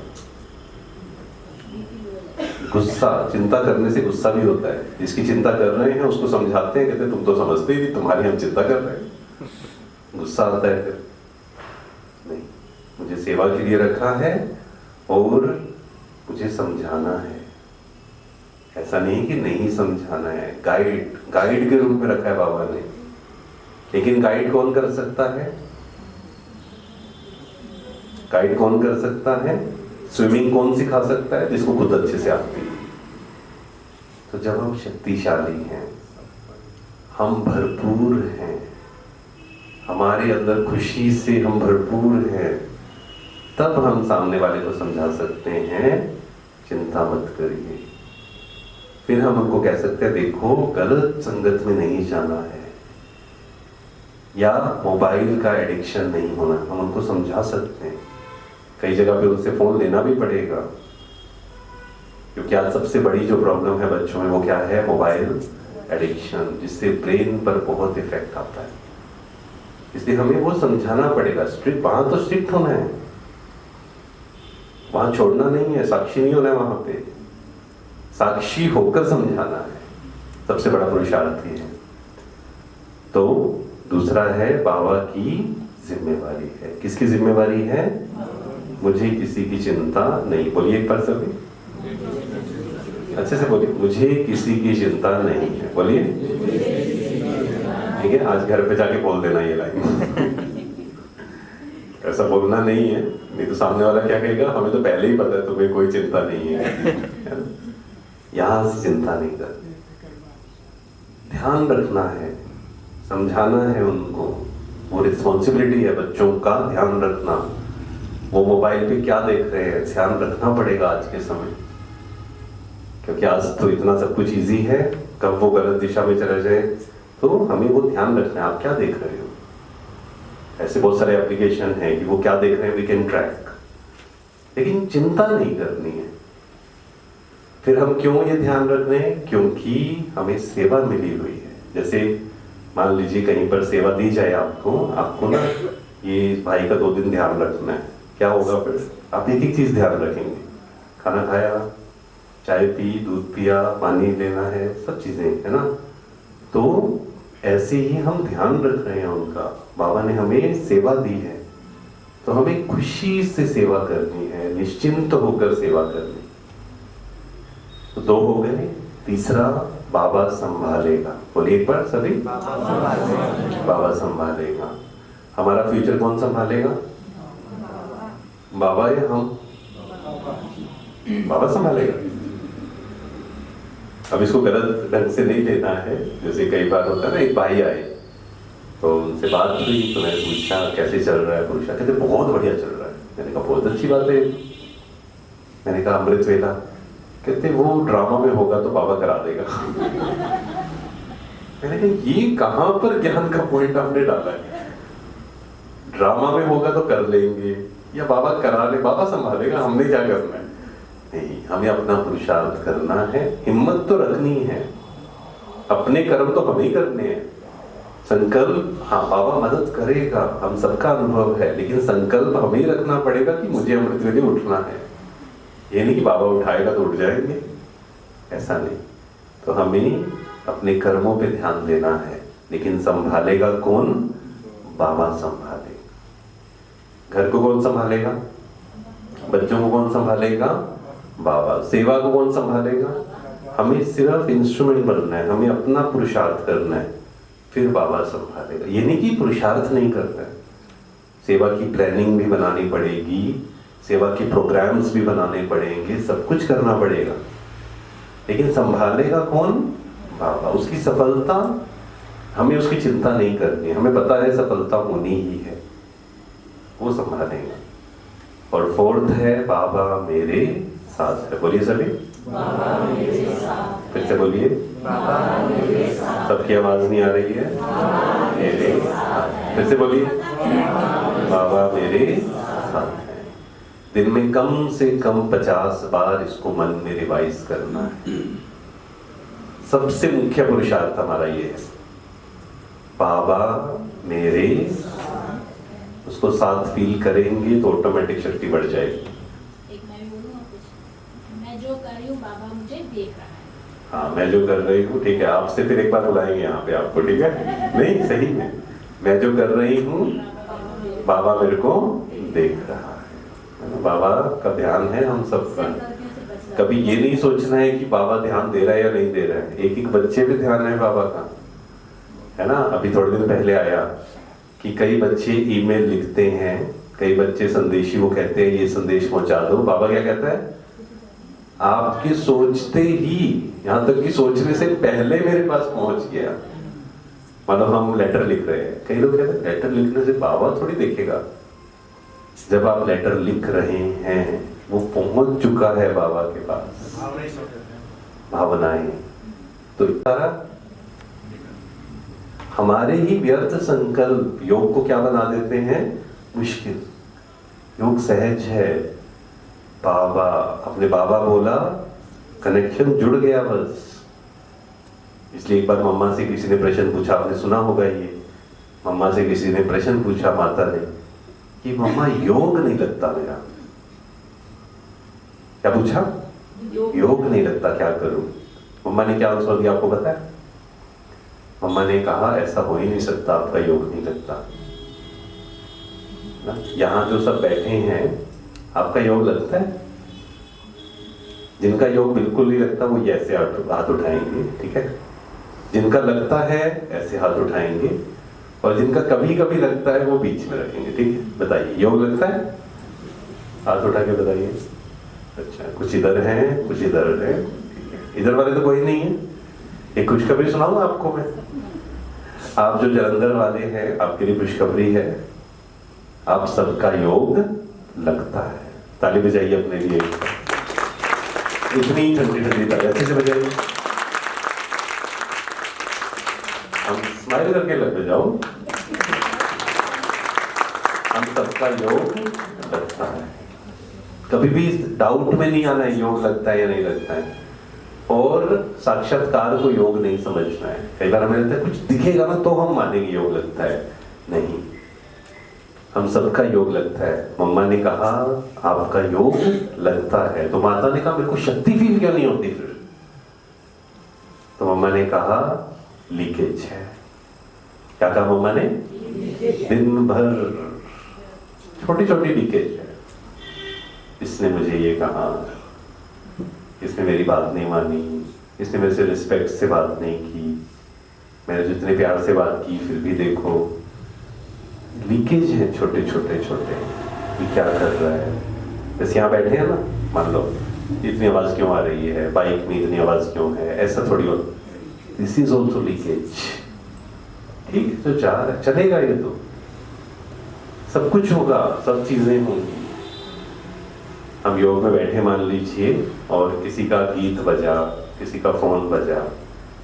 गुस्सा, चिंता करने से गुस्सा भी होता है। जिसकी चिंता कर रहे हैं उसको समझाते हैं, कहते तुम तो समझते ही नहीं, तुम्हारी हम चिंता कर रहे हैं, गुस्सा आता है। फिर नहीं, मुझे सेवा के लिए रखा है और मुझे समझाना है। ऐसा नहीं कि नहीं समझाना है, गाइड के रूप में रखा है बाबा ने। लेकिन गाइड कौन कर सकता है, गाइड कौन कर सकता है, स्विमिंग कौन सिखा सकता है, जिसको खुद अच्छे से आती है। तो जब हम शक्तिशाली हैं, हम भरपूर हैं, हमारे अंदर खुशी से हम भरपूर हैं, तब हम सामने वाले को समझा सकते हैं चिंता मत करिए। फिर हम उनको कह सकते हैं देखो गलत संगत में नहीं जाना है, या मोबाइल का एडिक्शन नहीं होना, हम उनको समझा सकते हैं। कई जगह पे उनसे फोन लेना भी पड़ेगा, क्योंकि आज सबसे बड़ी जो प्रॉब्लम है बच्चों में वो क्या है, मोबाइल एडिक्शन, जिससे ब्रेन पर बहुत इफेक्ट आता है। इसलिए हमें वो समझाना पड़ेगा। स्ट्रिक्ट वहां तो स्ट्रिक्ट होना है, वहां छोड़ना नहीं है, साक्षी नहीं होना है, वहां पे साक्षी होकर समझाना है। सबसे बड़ा पुरुषार्थ ये है। तो दूसरा है बाबा की जिम्मेवारी है। किसकी जिम्मेवारी है? मुझे किसी की चिंता नहीं। बोलिए एक बार सभी, अच्छे से बोलिए, मुझे किसी की चिंता नहीं है। बोलिए, ठीक है। आज घर पे जाके बोल देना ये लाइन। ऐसा बोलना नहीं है, नहीं तो सामने वाला क्या कहेगा, हमें तो पहले ही पता है तुम्हें कोई चिंता नहीं है। यहां से चिंता नहीं करनी, ध्यान रखना है, समझाना है उनको। वो रिस्पॉन्सिबिलिटी है बच्चों का ध्यान रखना। वो मोबाइल पे क्या देख रहे हैं ध्यान रखना पड़ेगा आज के समय, क्योंकि आज तो इतना सब कुछ इजी है, कब वो गलत दिशा में चला जाए। तो हमें वो ध्यान रखना है, आप क्या देख रहे हो। ऐसे बहुत सारे एप्लीकेशन हैं कि वो क्या देख रहे हैं वी कैन ट्रैक, लेकिन चिंता नहीं करनी है। फिर हम क्यों ये ध्यान रख रहे हैं? क्योंकि हमें सेवा मिली हुई है। जैसे मान लीजिए कहीं पर सेवा दी जाए आपको ना ये भाई का 2 दिन ध्यान रखना है, क्या होगा फिर? आप एक एक चीज ध्यान रखेंगे। खाना खाया, चाय पी, दूध पिया, पानी लेना है, सब चीजें, है ना। तो ऐसे ही हम ध्यान रख रहे हैं उनका। बाबा ने हमें सेवा दी है, तो हमें खुशी से सेवा करनी है, निश्चिंत होकर सेवा करनी। तो 2 हो गए। तीसरा बाबा संभालेगा। बोलिए एक बार सभी, बाबा संभालेगा। हमारा फ्यूचर कौन संभालेगा? बाबा या हम? बाबा संभालेगा। अब इसको गलत ढंग से नहीं लेना है। जैसे कई बार होता है ना, एक भाई आए तो उनसे बात हुई, तो मैंने पूछा कैसे चल रहा है पुरुषा, कहते बहुत बढ़िया चल रहा है। मैंने कहा बहुत अच्छी बात है। मैंने कहा अमृत वेला, कहते वो ड्रामा में होगा तो बाबा करा देगा। मैंने कहा ये कहां पर ज्ञान का पॉइंट आपने डाला है? ड्रामा में होगा तो कर लेंगे, या बाबा करा ले, बाबा संभालेगा, हमने क्या करना है? नहीं, हमें अपना पुरुषार्थ करना है, हिम्मत तो रखनी है। अपने कर्म तो हमें ही करने हैं। संकल्प, हाँ बाबा मदद करेगा, हम सबका अनुभव है, लेकिन संकल्प हमें ही रखना पड़ेगा कि मुझे अमृत वेले उठना है। ये नहीं कि बाबा उठाएगा तो उठ जाएंगे, ऐसा नहीं। तो हमें अपने कर्मों पे ध्यान देना है, लेकिन संभालेगा कौन? बाबा संभालेगा। घर को कौन संभालेगा? बच्चों को कौन संभालेगा? बाबा। सेवा को कौन संभालेगा? हमें सिर्फ इंस्ट्रूमेंट बनना है, हमें अपना पुरुषार्थ करना है, फिर बाबा संभालेगा। ये नहीं कि पुरुषार्थ नहीं करना है, सेवा की प्लानिंग भी बनानी पड़ेगी, सेवा के प्रोग्राम्स भी बनाने पड़ेंगे, सब कुछ करना पड़ेगा, लेकिन संभालेगा कौन? बाबा। उसकी सफलता, हमें उसकी चिंता नहीं करनी, हमें पता है सफलता होनी ही है, वो संभालेगा। और 4th है बाबा मेरे साथ है। बोलिए सभी, बाबा मेरे साथ। फिर से बोलिए, बाबा मेरे साथ। सबकी आवाज नहीं आ रही है? मेरे साथ। फिर से बोलिए, बाबा मेरे साथ है। दिन में कम से कम 50 बार इसको मन में रिवाइज करना है। सबसे मुख्य पुरुषार्थ हमारा ये है, बाबा मेरे। उसको साथ फील करेंगे तो ऑटोमेटिक शक्ति बढ़ जाएगी। एक मैं भी बोलूँ कुछ, मैं जो कर रही हूँ बाबा मुझे देख रहा है। हाँ, मैं जो कर रही हूँ, ठीक है, आपसे फिर एक बार बुलाएंगे यहाँ पे आपको, ठीक है? नहीं, सही है, मैं जो कर रही हूँ बाबा मेरे को देख रहा है। बाबा का ध्यान है हम सब पर। कभी ये नहीं सोचना है कि बाबा ध्यान दे रहा है या नहीं दे रहा है। एक एक बच्चे पे ध्यान है बाबा का, है ना। अभी थोड़े दिन पहले आया कि कई बच्चे ईमेल लिखते हैं, कई बच्चे संदेशी, वो कहते हैं ये संदेश पहुंचा दो। बाबा क्या कहता है? आपके सोचते ही, यहाँ तक कि सोचने से पहले मेरे पास पहुंच गया। मतलब हम लेटर लिख रहे हैं, कई लोग कहते हैं लेटर लिखने से बाबा थोड़ी देखेगा। जब आप लेटर लिख रहे हैं वो पहुंच चुका है बाबा के पास, भावनाएं। तो सारा हमारे ही व्यर्थ संकल्प योग को क्या बना देते हैं? मुश्किल। योग सहज है। बाबा, अपने बाबा बोला कनेक्शन जुड़ गया बस। इसलिए एक बार मम्मा से किसी ने प्रश्न पूछा, आपने सुना होगा ये, मम्मा से किसी ने प्रश्न पूछा माता ने कि मम्मा योग नहीं लगता मेरा। क्या पूछा? योग नहीं लगता, क्या करूं? मम्मा ने क्या आंसर दिया आपको पता है? मम्मा ने कहा ऐसा हो ही नहीं सकता, आपका योग नहीं लगता। यहां जो सब बैठे हैं आपका योग लगता है? जिनका योग बिल्कुल नहीं लगता वो ऐसे हाथ उठाएंगे, ठीक है? जिनका लगता है ऐसे हाथ उठाएंगे, और जिनका कभी कभी लगता है वो बीच में रखेंगे, ठीक है? बताइए, योग लगता है? हाथ उठा के बताइए। अच्छा, कुछ इधर हैं, कुछ इधर है, ठीक है? इधर वाले तो कोई नहीं है। एक खुशखबरी सुनाऊं आपको मैं? आप जो जलंधर वाले हैं, आपके लिए खुशखबरी है, आप सबका योग लगता है। ताली बजाइए अपने लिए, इतनी ठंडी ठंडी ताली अच्छे से बजाइए। हम स्माइल करके लग जाओ। हम सबका योग लगता है। कभी भी डाउट में नहीं आना है योग लगता है या नहीं लगता है, और साक्षात्कार को योग नहीं समझना है। कई बार हमें लगता है कुछ दिखेगा ना तो हम मानेंगे योग लगता है, नहीं, हम सबका योग लगता है। मम्मा ने कहा आपका योग लगता है, तो माता ने कहा मेरे को शक्ति फील क्यों नहीं होती फिर? तो मम्मा ने कहा लीकेज है। क्या कहा मम्मा ने? दिन भर छोटी छोटी लीकेज है। इसने मुझे ये कहा, इसने मेरी बात नहीं मानी, इसने मेरे से रिस्पेक्ट से बात नहीं की, मैंने जितने प्यार से बात की फिर भी देखो लीकेज है छोटे छोटे छोटे। ये क्या कर रहा है? जैसे यहाँ बैठे हैं ना, मान लो इतनी आवाज क्यों आ रही है, बाइक में इतनी आवाज क्यों है, ऐसा थोड़ी हो। This is also leakage. ठीक है, तो जा रहा है, चलेगा ये तो, सब कुछ होगा, सब चीजें होंगी। हम योग में बैठे मान लीजिए और किसी का गीत बजा, किसी का फोन बजा,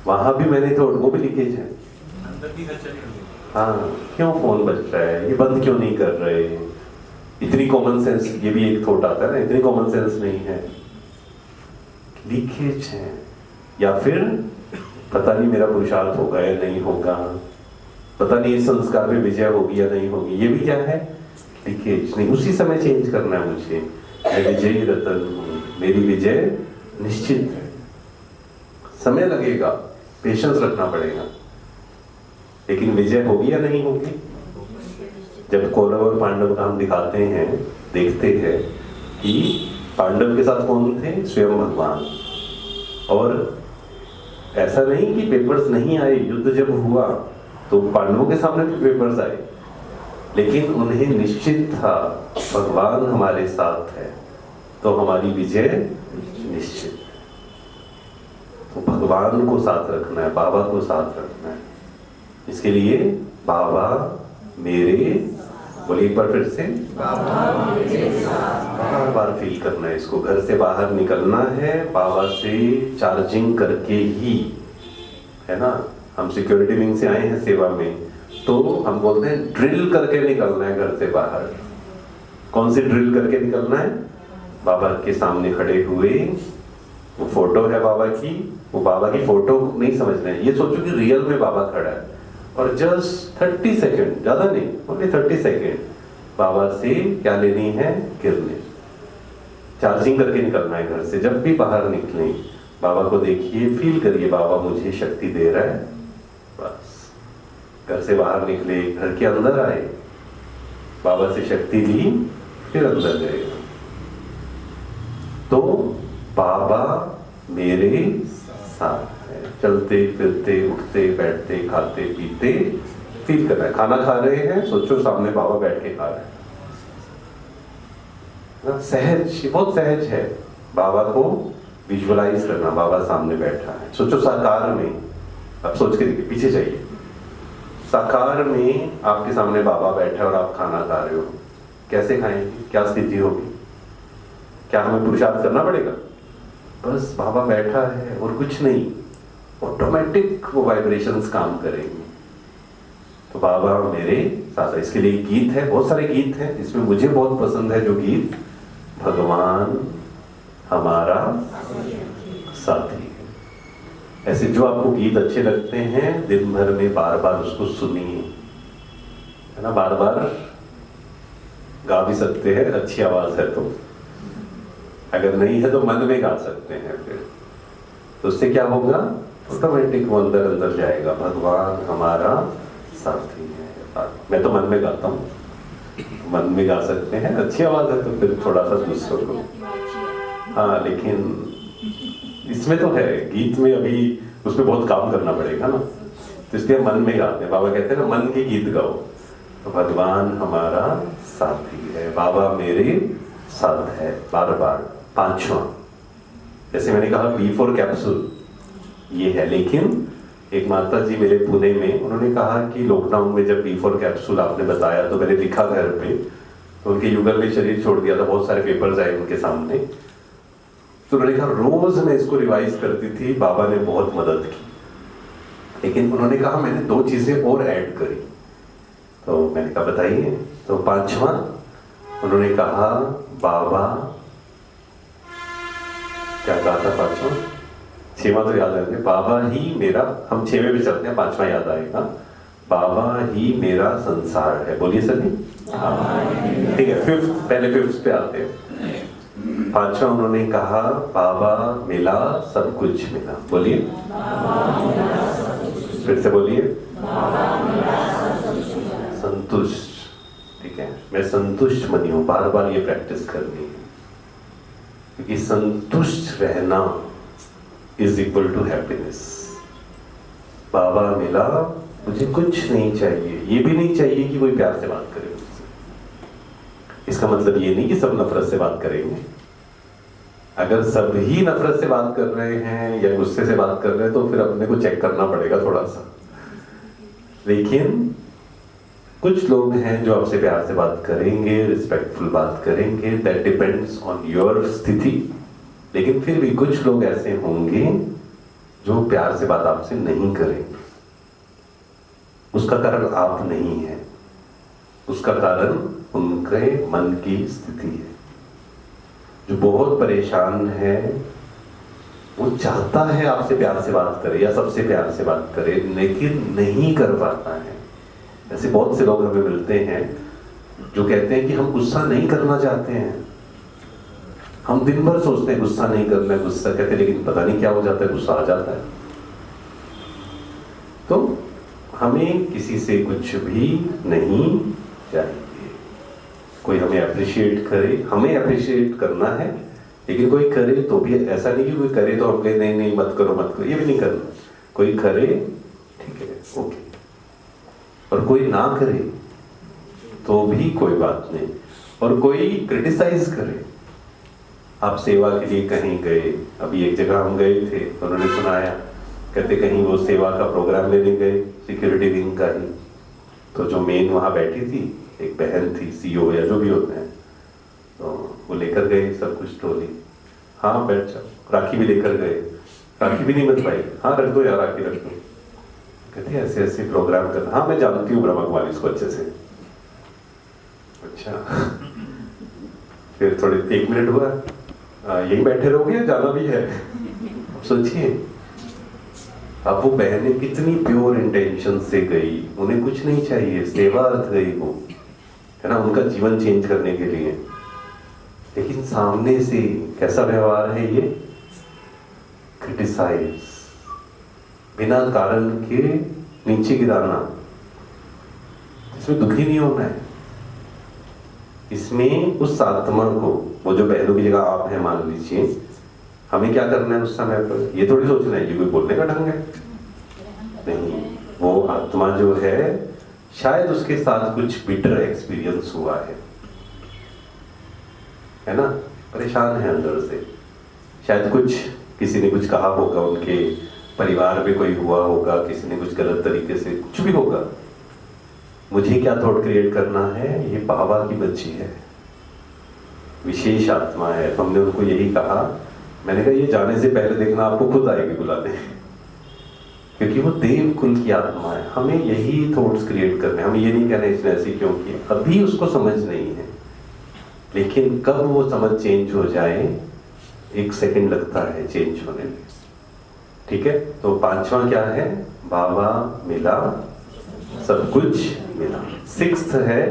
वहां भी मैंने तो, वो भी लीकेज है। हाँ, क्यों फोन बज रहा है, ये बंद क्यों नहीं कर रहे? इतनी कॉमन सेंस, ये भी एक थॉट आता है ना, इतनी कॉमन सेंस नहीं है, लीकेज है। या फिर पता नहीं मेरा पुरुषार्थ होगा या नहीं होगा, पता नहीं इस संस्कार में विजय होगी या नहीं होगी, ये भी क्या है? लीकेज। नहीं, उसी समय चेंज करना है मुझे। मैं विजयी रतन हूं, मेरी विजय निश्चित है। समय लगेगा, पेशेंस रखना पड़ेगा, लेकिन विजय होगी या नहीं होगी? जब कौरव और पांडव का हम दिखाते हैं, देखते हैं कि पांडव के साथ कौन थे? स्वयं भगवान। और ऐसा नहीं कि पेपर्स नहीं आए, युद्ध जब हुआ तो पांडवों के सामने भी पेपर्स आए, लेकिन उन्हें निश्चित था भगवान हमारे साथ है तो हमारी विजय निश्चित है। तो भगवान को साथ रखना है, बाबा को साथ रखना है। इसके लिए बाबा मेरे, बोलिए एक बार फिर से, बार बार फील करना है इसको। घर से बाहर निकलना है बाबा से चार्जिंग करके ही, है ना? हम सिक्योरिटी विंग से आए हैं सेवा में, तो हम बोलते हैं ड्रिल करके निकलना है घर से बाहर। कौन सी ड्रिल करके निकलना है? बाबा के सामने खड़े हुए, वो फोटो है बाबा की, वो बाबा की फोटो नहीं समझना है, ये सोचो कि रियल में बाबा खड़ा है, और जस्ट 30 सेकेंड, ज्यादा नहीं, ओनली 30 सेकेंड बाबा से क्या लेनी है? किरणें। चार्जिंग करके निकलना है घर से। जब भी बाहर निकलें बाबा को देखिए, फील करिए बाबा मुझे शक्ति दे रहा है, बस। घर से बाहर निकले, घर के अंदर आए, बाबा से शक्ति ली, फिर अंदर गए, तो बाबा मेरे साथ है। चलते फिरते, उठते बैठते, खाते पीते, फील कर रहा है। खाना खा रहे हैं, सोचो सामने बाबा बैठ के खा रहे हैं। सहज, बहुत सहज है बाबा को विजुअलाइज करना, बाबा सामने बैठा है। सोचो साकार में, अब सोच के देखिए, पीछे जाइए। साकार में आपके सामने बाबा बैठा है और आप खाना खा रहे हो, कैसे खाएंगे? क्या स्थिति होगी? क्या हमें पुरुषार्थ करना पड़ेगा? बस बाबा बैठा है और कुछ नहीं, ऑटोमेटिक वो वाइब्रेशंस काम करेंगे। तो बाबा मेरे साथ। इसके लिए गीत है, बहुत सारे गीत हैं, इसमें मुझे बहुत पसंद है जो गीत, भगवान हमारा साथी है। ऐसे जो आपको गीत अच्छे लगते हैं दिन भर में बार बार उसको सुनिए, है ना, बार बार गा भी सकते हैं, अच्छी आवाज है तो, अगर नहीं है तो मन में गा सकते हैं। फिर तो उससे क्या होगा, ऑटोमेटिक वो अंदर अंदर जाएगा, भगवान हमारा साथी है। मैं तो मन में गाता हूँ, मन में गा सकते हैं, अच्छी आवाज है तो फिर थोड़ा सा दूसरों को, हाँ, लेकिन इसमें तो है, गीत में अभी उसमें बहुत काम करना पड़ेगा ना, तो इसलिए मन में गाते हैं। बाबा कहते हैं ना, मन के गीत गाओ, तो भगवान हमारा साथी है, बाबा मेरे साथ है, बार बार। पांचवा, जैसे मैंने कहा B4 कैप्सूल ये है, लेकिन एक माता जी मेरे पुणे में, उन्होंने कहा कि लॉकडाउन में जब B4 कैप्सूल आपने बताया तो मैंने लिखा घर पे, तो उनके युगल ने शरीर छोड़ दिया था, बहुत सारे पेपर्स आए उनके सामने, तो उन्होंने कहा रोज मैं इसको रिवाइज करती थी, बाबा ने बहुत मदद की, लेकिन उन्होंने कहा मैंने 2 चीजें और ऐड करी, तो मैंने कहा बताइए। तो पांचवा उन्होंने कहा, बाबा क्या कहा था पांचवा, 6वां तो याद है, बाबा ही मेरा, हम 6वें पे चलते हैं, 5वां याद आएगा, बाबा ही मेरा संसार है। बोलिए सभी, ठीक है। 5th, पहले 5th पे आते हैं। 5वां उन्होंने कहा, बाबा मिला सब कुछ मिला। बोलिए, फिर से बोलिए, संतुष्ट, ठीक है, मैं संतुष्ट बनी हूं, बार बार ये प्रैक्टिस करनी है, क्योंकि संतुष्ट रहना इज इक्वल टू हैप्पीनेस। बाबा मिला, मुझे कुछ नहीं चाहिए, ये भी नहीं चाहिए कि कोई प्यार से बात करे मुझसे। इसका मतलब ये नहीं कि सब नफरत से बात करेंगे, अगर सब ही नफरत से बात कर रहे हैं या गुस्से से बात कर रहे हैं तो फिर अपने को चेक करना पड़ेगा थोड़ा सा। लेकिन कुछ लोग हैं जो आपसे प्यार से बात करेंगे, रिस्पेक्टफुल बात करेंगे, दैट डिपेंड्स ऑन योर स्थिति। लेकिन फिर भी कुछ लोग ऐसे होंगे जो प्यार से बात आपसे नहीं करेंगे, उसका कारण आप नहीं है, उसका कारण उनके मन की स्थिति है। जो बहुत परेशान है वो चाहता है आपसे प्यार से बात करे या सबसे प्यार से बात करे, लेकिन नहीं कर पाता है। ऐसे बहुत से लोग हमें मिलते हैं जो कहते हैं कि हम गुस्सा नहीं करना चाहते हैं, हम दिन भर सोचते हैं गुस्सा नहीं करना है, गुस्सा कहते हैं, लेकिन पता नहीं क्या हो जाता है, गुस्सा आ जाता है। तो हमें किसी से कुछ भी नहीं चाहिए, कोई हमें अप्रिशिएट करे, हमें अप्रिशिएट करना है, लेकिन कोई करे तो भी ऐसा नहीं कि कोई करे तो हम कहें नहीं नहीं मत करो मत करो, ये भी नहीं करना। कोई करे ठीक है, ओके, और कोई ना करे तो भी कोई बात नहीं, और कोई क्रिटिसाइज करे। आप सेवा के लिए कहीं गए, अभी एक जगह हम गए थे तो उन्होंने सुनाया, कहते कहीं वो सेवा का प्रोग्राम लेने गए, सिक्योरिटी विंग का ही, तो जो मेन वहां बैठी थी एक बहन थी, सीओ या जो भी होते हैं, तो वो लेकर गए सब कुछ ट्रॉली, हाँ बैठ जाओ, राखी भी लेकर गए, राखी भी नहीं बन पाई, हाँ रख दो यार राखी रख दो, कहते ऐसे ऐसे प्रोग्राम करना, हाँ मैं जानती हूँ ब्रह्मा कुमारी इसको अच्छे से। अच्छा फिर थोड़े 1 मिनट हुआ, यही बैठे रहोगे या जाना भी है? सोचिए, अब वो बहनें कितनी प्योर इंटेंशन से गई, उन्हें कुछ नहीं चाहिए, सेवा अर्थ गई वो, है ना, उनका जीवन चेंज करने के लिए, लेकिन सामने से कैसा व्यवहार है ये, क्रिटिसाइज, बिना कारण के नीचे गिराना। इसमें दुखी नहीं होना है, इसमें उस आत्मा को, वो जो बहनों की जगह आप हैं मान लीजिए, हमें क्या करना है उस समय पर, ये थोड़ी सोचना है ये कोई बोलने का ढंग है, नहीं, वो आत्मा जो है शायद उसके साथ कुछ बिटर एक्सपीरियंस हुआ है ना, परेशान है अंदर से, शायद कुछ किसी ने कुछ कहा होगा, उनके परिवार में कोई हुआ होगा, किसी ने कुछ गलत तरीके से, कुछ भी होगा। मुझे क्या थॉट क्रिएट करना है, ये बाबा की बच्ची है, विशेष आत्मा है, हमने उनको यही कहा, मैंने कहा ये जाने से पहले देखना आपको खुद आएगी बुलाने, क्योंकि वो देव कुल की आत्मा है। हमें यही थॉट्स क्रिएट करने, हमें ये नहीं कहना इसने ऐसी क्यों की, अभी उसको समझ नहीं है, लेकिन कब वो समझ चेंज हो जाए, 1 सेकंड लगता है चेंज होने में। ठीक है, तो पांचवा क्या है? बाबा मिला सब कुछ मिला। सिक्स्थ है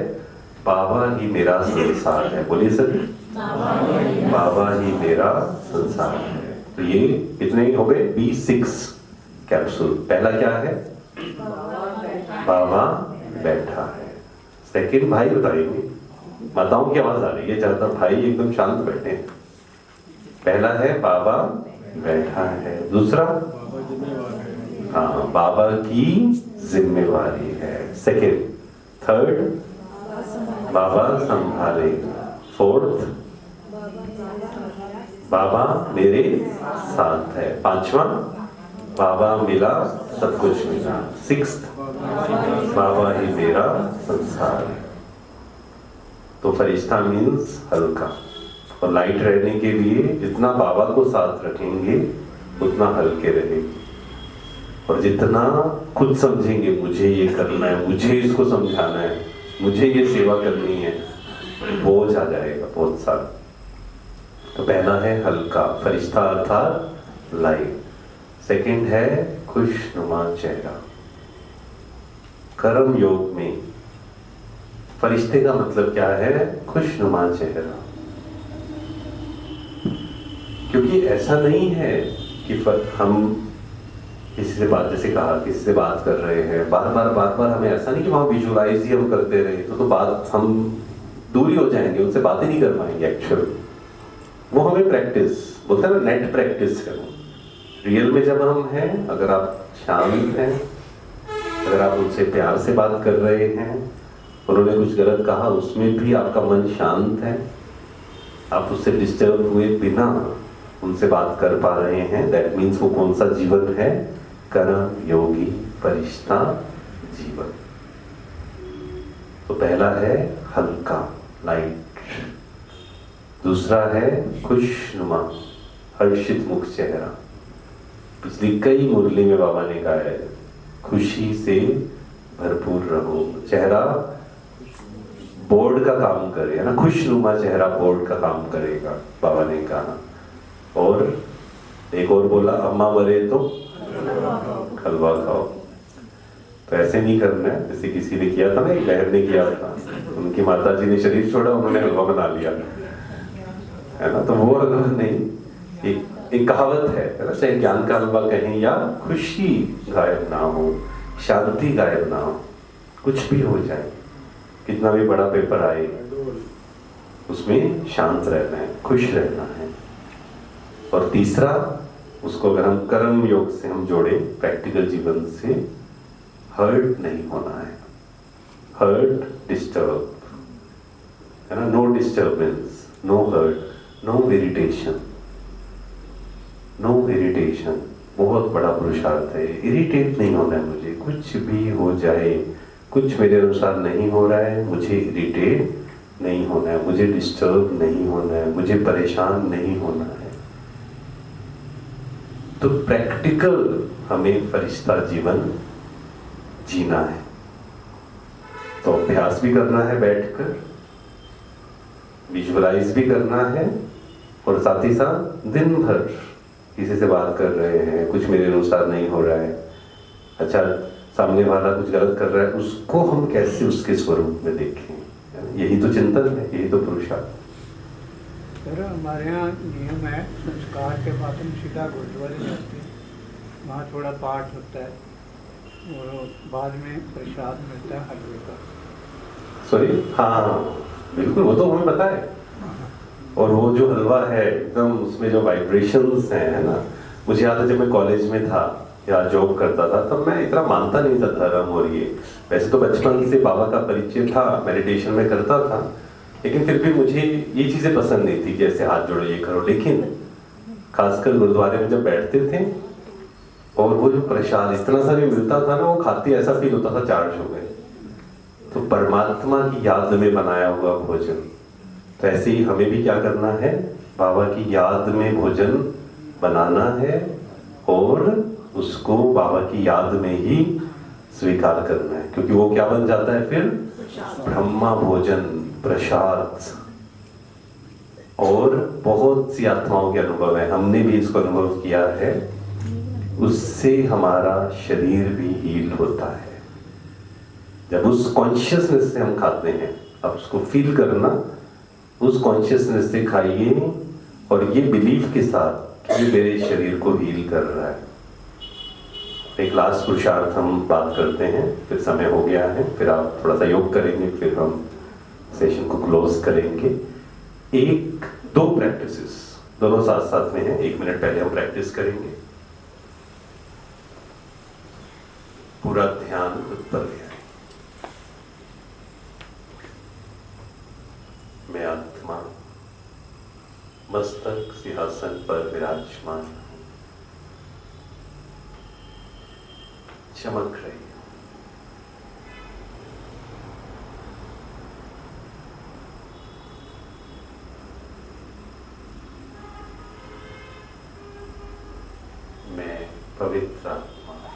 बाबा ही मेरा संसार है। बोलिए सर, बाबा ही मेरा संसार है। तो ये कितने हो गए? B6 capsule. पहला क्या है? बाबा बैठा है। सेकंड भाई बताएंगे, माताओं की आवाज आ रही है, ज्यादा भाई एकदम शांत बैठे हैं। पहला है बाबा बैठा है। दूसरा, बाबा जिम्मेवार है। हाँ, बाबा की जिम्मेवारी है। सेकंड, थर्ड, बाबा संभालेगा। फोर्थ, बाबा मेरे साथ है। पांचवा, बाबा मिला सब कुछ मिला। सिक्स्थ, बाबा ही मेरा संसार है। तो फरिश्ता मीन्स हल्का, और लाइट रहने के लिए जितना बाबा को साथ रखेंगे उतना हल्के रहेंगे, और जितना खुद समझेंगे मुझे ये करना है, मुझे इसको समझाना है, मुझे ये सेवा करनी है, बोझ आ जाएगा बहुत सारा। तो पहला है हल्का, फरिश्ता अर्थात लाइट। सेकंड है खुशनुमा चेहरा। कर्म योग में फरिश्ते का मतलब क्या है? खुशनुमा चेहरा। क्योंकि ऐसा नहीं है कि हम किसी से बात, जैसे कहा किसी से बात कर रहे हैं बार बार हमें ऐसा नहीं कि वहां विजुअलाइज ही हम करते रहे तो बात हम दूरी हो जाएंगे, उनसे बातें नहीं कर पाएंगे। एक्चुअल वो हमें प्रैक्टिस बोलते हैं ना, नेट प्रैक्टिस करो। रियल में जब हम हैं, अगर आप शांत हैं, अगर आप उनसे प्यार से बात कर रहे हैं, उन्होंने कुछ गलत कहा उसमें भी आपका मन शांत है, आप उससे डिस्टर्ब हुए बिना उनसे बात कर पा रहे हैं, दैट मीन्स वो कौन सा जीवन है? कर्म योगी फरिश्ता जीवन। तो पहला है हल्का लाइट, दूसरा है खुशनुमा हर्षित मुख चेहरा। पिछली कई मुरली में बाबा ने कहा है खुशी से भरपूर रहो, चेहरा बोर्ड का काम करे, है ना, खुशनुमा चेहरा बोर्ड का काम करेगा, बाबा ने कहा। और एक और बोला, अम्मा मरे तो हलवा खाओ। तो ऐसे नहीं करना है, जैसे किसी ने किया था ना, एक बहन ने किया था, उनकी माता जी ने शरीर छोड़ा, उन्होंने हलवा बना लिया, है ना। तो वो हलवा नहीं, एक कहावत है ना, चाहे ज्ञान का हलवा कहें या खुशी गायब ना हो, शांति गायब ना हो, कुछ भी हो जाए, कितना भी बड़ा पेपर आए, उसमें शांत रहना है, खुश रहना है। और तीसरा, उसको अगर हम कर्म योग से हम जोड़े प्रैक्टिकल जीवन से, हर्ट नहीं होना है, हर्ट डिस्टर्ब, है ना, no disturbance, no hurt, no irritation. No irritation बहुत बड़ा पुरुषार्थ है। इरिटेट नहीं होना है मुझे, कुछ भी हो जाए, कुछ मेरे अनुसार नहीं हो रहा है, मुझे इरिटेट नहीं होना है, मुझे डिस्टर्ब नहीं होना है, मुझे परेशान नहीं होना है। तो प्रैक्टिकल हमें फरिश्ता जीवन जीना है। तो अभ्यास भी करना है, बैठकर विजुअलाइज भी करना है, और साथ ही साथ दिन भर किसी से बात कर रहे हैं, कुछ मेरे अनुसार नहीं हो रहा है, अच्छा सामने वाला कुछ गलत कर रहा है, उसको हम कैसे उसके स्वरूप में देखें, यही तो चिंतन है, यही तो पुरुषार्थ। सर हमारे यहाँ नियम है, संस्कार के बाद हम सीधा गुरुद्वारे जाते हैं, वहाँ थोड़ा पाठ होता है और बाद में प्रसाद मिलता है हलवे का। सॉरी, हाँ बिल्कुल, वो तो हमें पता है। और वो जो हलवा है एकदम, उसमें जो वाइब्रेशंस हैं, है ना, मुझे याद है जब मैं कॉलेज में था या जॉब करता था तब मैं इतना मानता नहीं था धर्म और ये, वैसे तो बचपन से बाबा का परिचय था, मेडिटेशन में करता था, लेकिन फिर भी मुझे ये चीज़ें पसंद नहीं थी, जैसे हाथ जोड़ो ये करो। लेकिन खासकर गुरुद्वारे में जब बैठते थे और वो जो प्रसाद इतना सा भी मिलता था ना, वो खाते ऐसा फील होता था चार्ज हो गए, तो परमात्मा की याद में बनाया हुआ भोजन। तो ऐसे ही हमें भी क्या करना है, बाबा की याद में भोजन बनाना है और उसको बाबा की याद में ही स्वीकार करना है, क्योंकि वो क्या बन जाता है फिर? ब्रह्मा भोजन, प्रसाद। और बहुत सी आत्माओं के अनुभव है, हमने भी इसको अनुभव किया है उससे हमारा शरीर भी हील होता है। जब उस कॉन्शियसनेस से हम खाते हैं, अब उसको फील करना, उस कॉन्शियसनेस से खाइए और ये बिलीफ के साथ कि ये मेरे शरीर को हील कर रहा है। एक लास्ट पुरुषार्थ हम बात करते हैं, फिर समय हो गया है, फिर आप थोड़ा सा योग करेंगे, फिर हम सेशन को क्लोज करेंगे। एक दो प्रैक्टिसेस दोनों साथ साथ में हैं, 1 मिनट पहले हम प्रैक्टिस करेंगे। पूरा ध्यान खुद पर ले आए। मैं आत्मा मस्तक सिंहासन पर विराजमान हूं, चमक रही हूं। मैं पवित्र आत्मा हूं।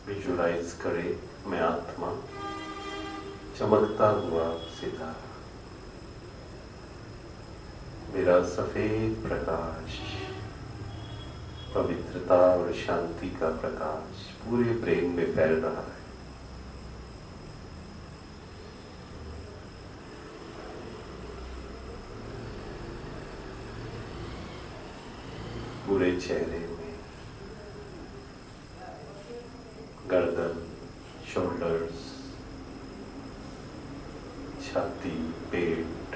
विजुलाइज करें, मैं आत्मा चमकता हुआ सितारा, मेरा सफेद प्रकाश, पवित्रता और शांति का प्रकाश पूरे ब्रेन में फैल रहा है। पूरे चेहरे में, गर्दन, शोल्डर्स, छाती, पेट,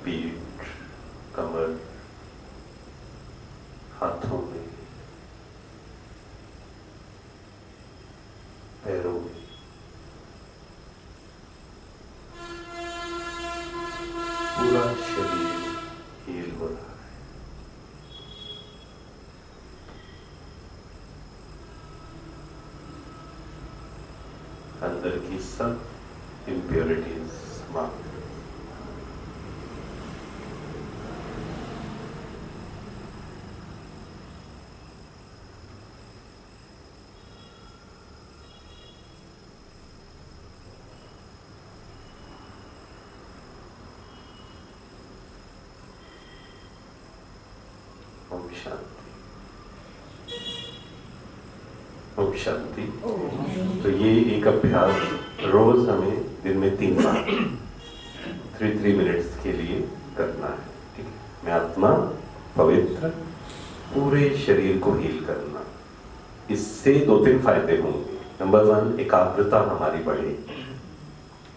पीठ, कमर, हाथों में, पैरों में, पूरा शरीर हील हो रहा है। अंदर की सब इम्प्योरिटीज समाप्त। ओम शांति, ओम शांति। तो ये एक अभ्यास रोज हमें दिन में 3 बार 3 मिनट्स के लिए करना है। ठीक है। मैं आत्मा पवित्र, पूरे शरीर को हील करना। इससे 2-3 फायदे होंगे। नंबर 1, एकाग्रता हमारी बढ़ेगी,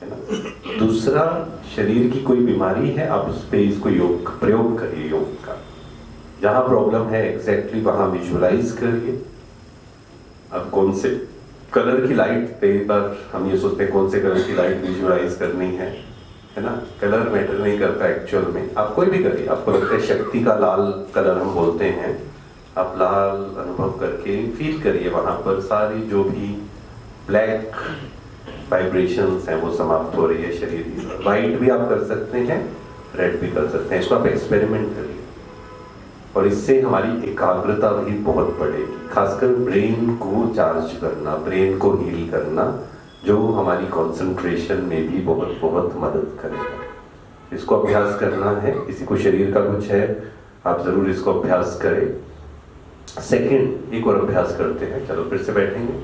है ना। दूसरा, शरीर की कोई बीमारी है, आप उस पर इसको योग प्रयोग करिए। योग का जहाँ प्रॉब्लम है एग्जैक्टली वहाँ विजुलाइज करिए। अब कौन से कलर की लाइट, कई बार हम ये सोचते हैं कौन से कलर की लाइट विजुलाइज करनी है ना। कलर मैटर नहीं करता एक्चुअल में। आप कोई भी करिए, आपको लगता है शक्ति का लाल कलर हम बोलते हैं, आप लाल अनुभव करके फील करिए वहाँ पर सारी जो भी ब्लैक वाइब्रेशंस हैं वो समाप्त हो रही है शरीर की। वाइट भी आप कर सकते हैं, रेड भी कर सकते हैं। इसको आप एक्सपेरिमेंट करिए और इससे हमारी एकाग्रता भी बहुत बढ़ेगी। खासकर ब्रेन को चार्ज करना, ब्रेन को हील करना, जो हमारी कंसंट्रेशन में भी बहुत बहुत मदद करेगा। इसको अभ्यास करना है। किसी को शरीर का कुछ है, आप जरूर इसको अभ्यास करें। सेकंड, एक और अभ्यास करते हैं। चलो फिर से बैठेंगे,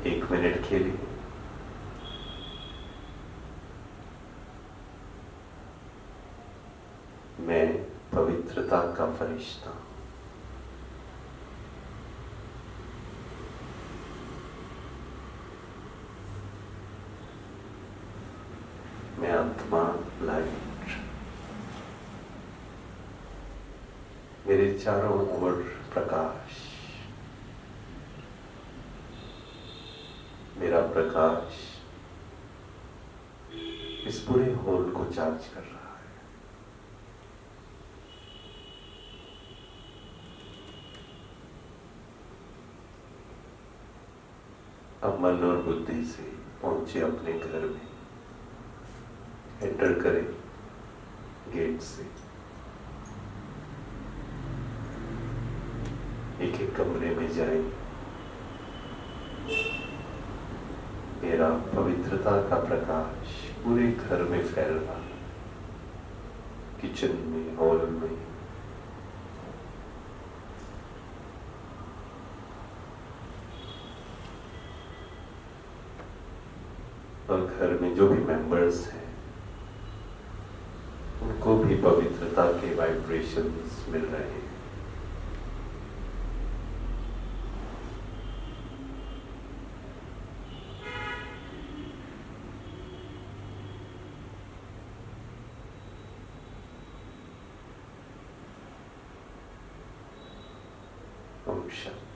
1 मिनट के लिए। मैं पवित्रता का फरिश्ता, मैं आत्मा लाइट, मेरे चारों ओर प्रकाश, मेरा प्रकाश इस पूरे होल को चार्ज कर रहा है। अब मन और बुद्धि से पहुंचे अपने घर में। एंटर करें गेट से। एक एक कमरे में जाएं, मेरा पवित्रता का प्रकाश पूरे घर में फैल रहा, किचन में, हॉल में, और घर में जो भी मेंबर्स हैं उनको भी पवित्रता के वाइब्रेशंस मिल रहे हैं। ओम शांति।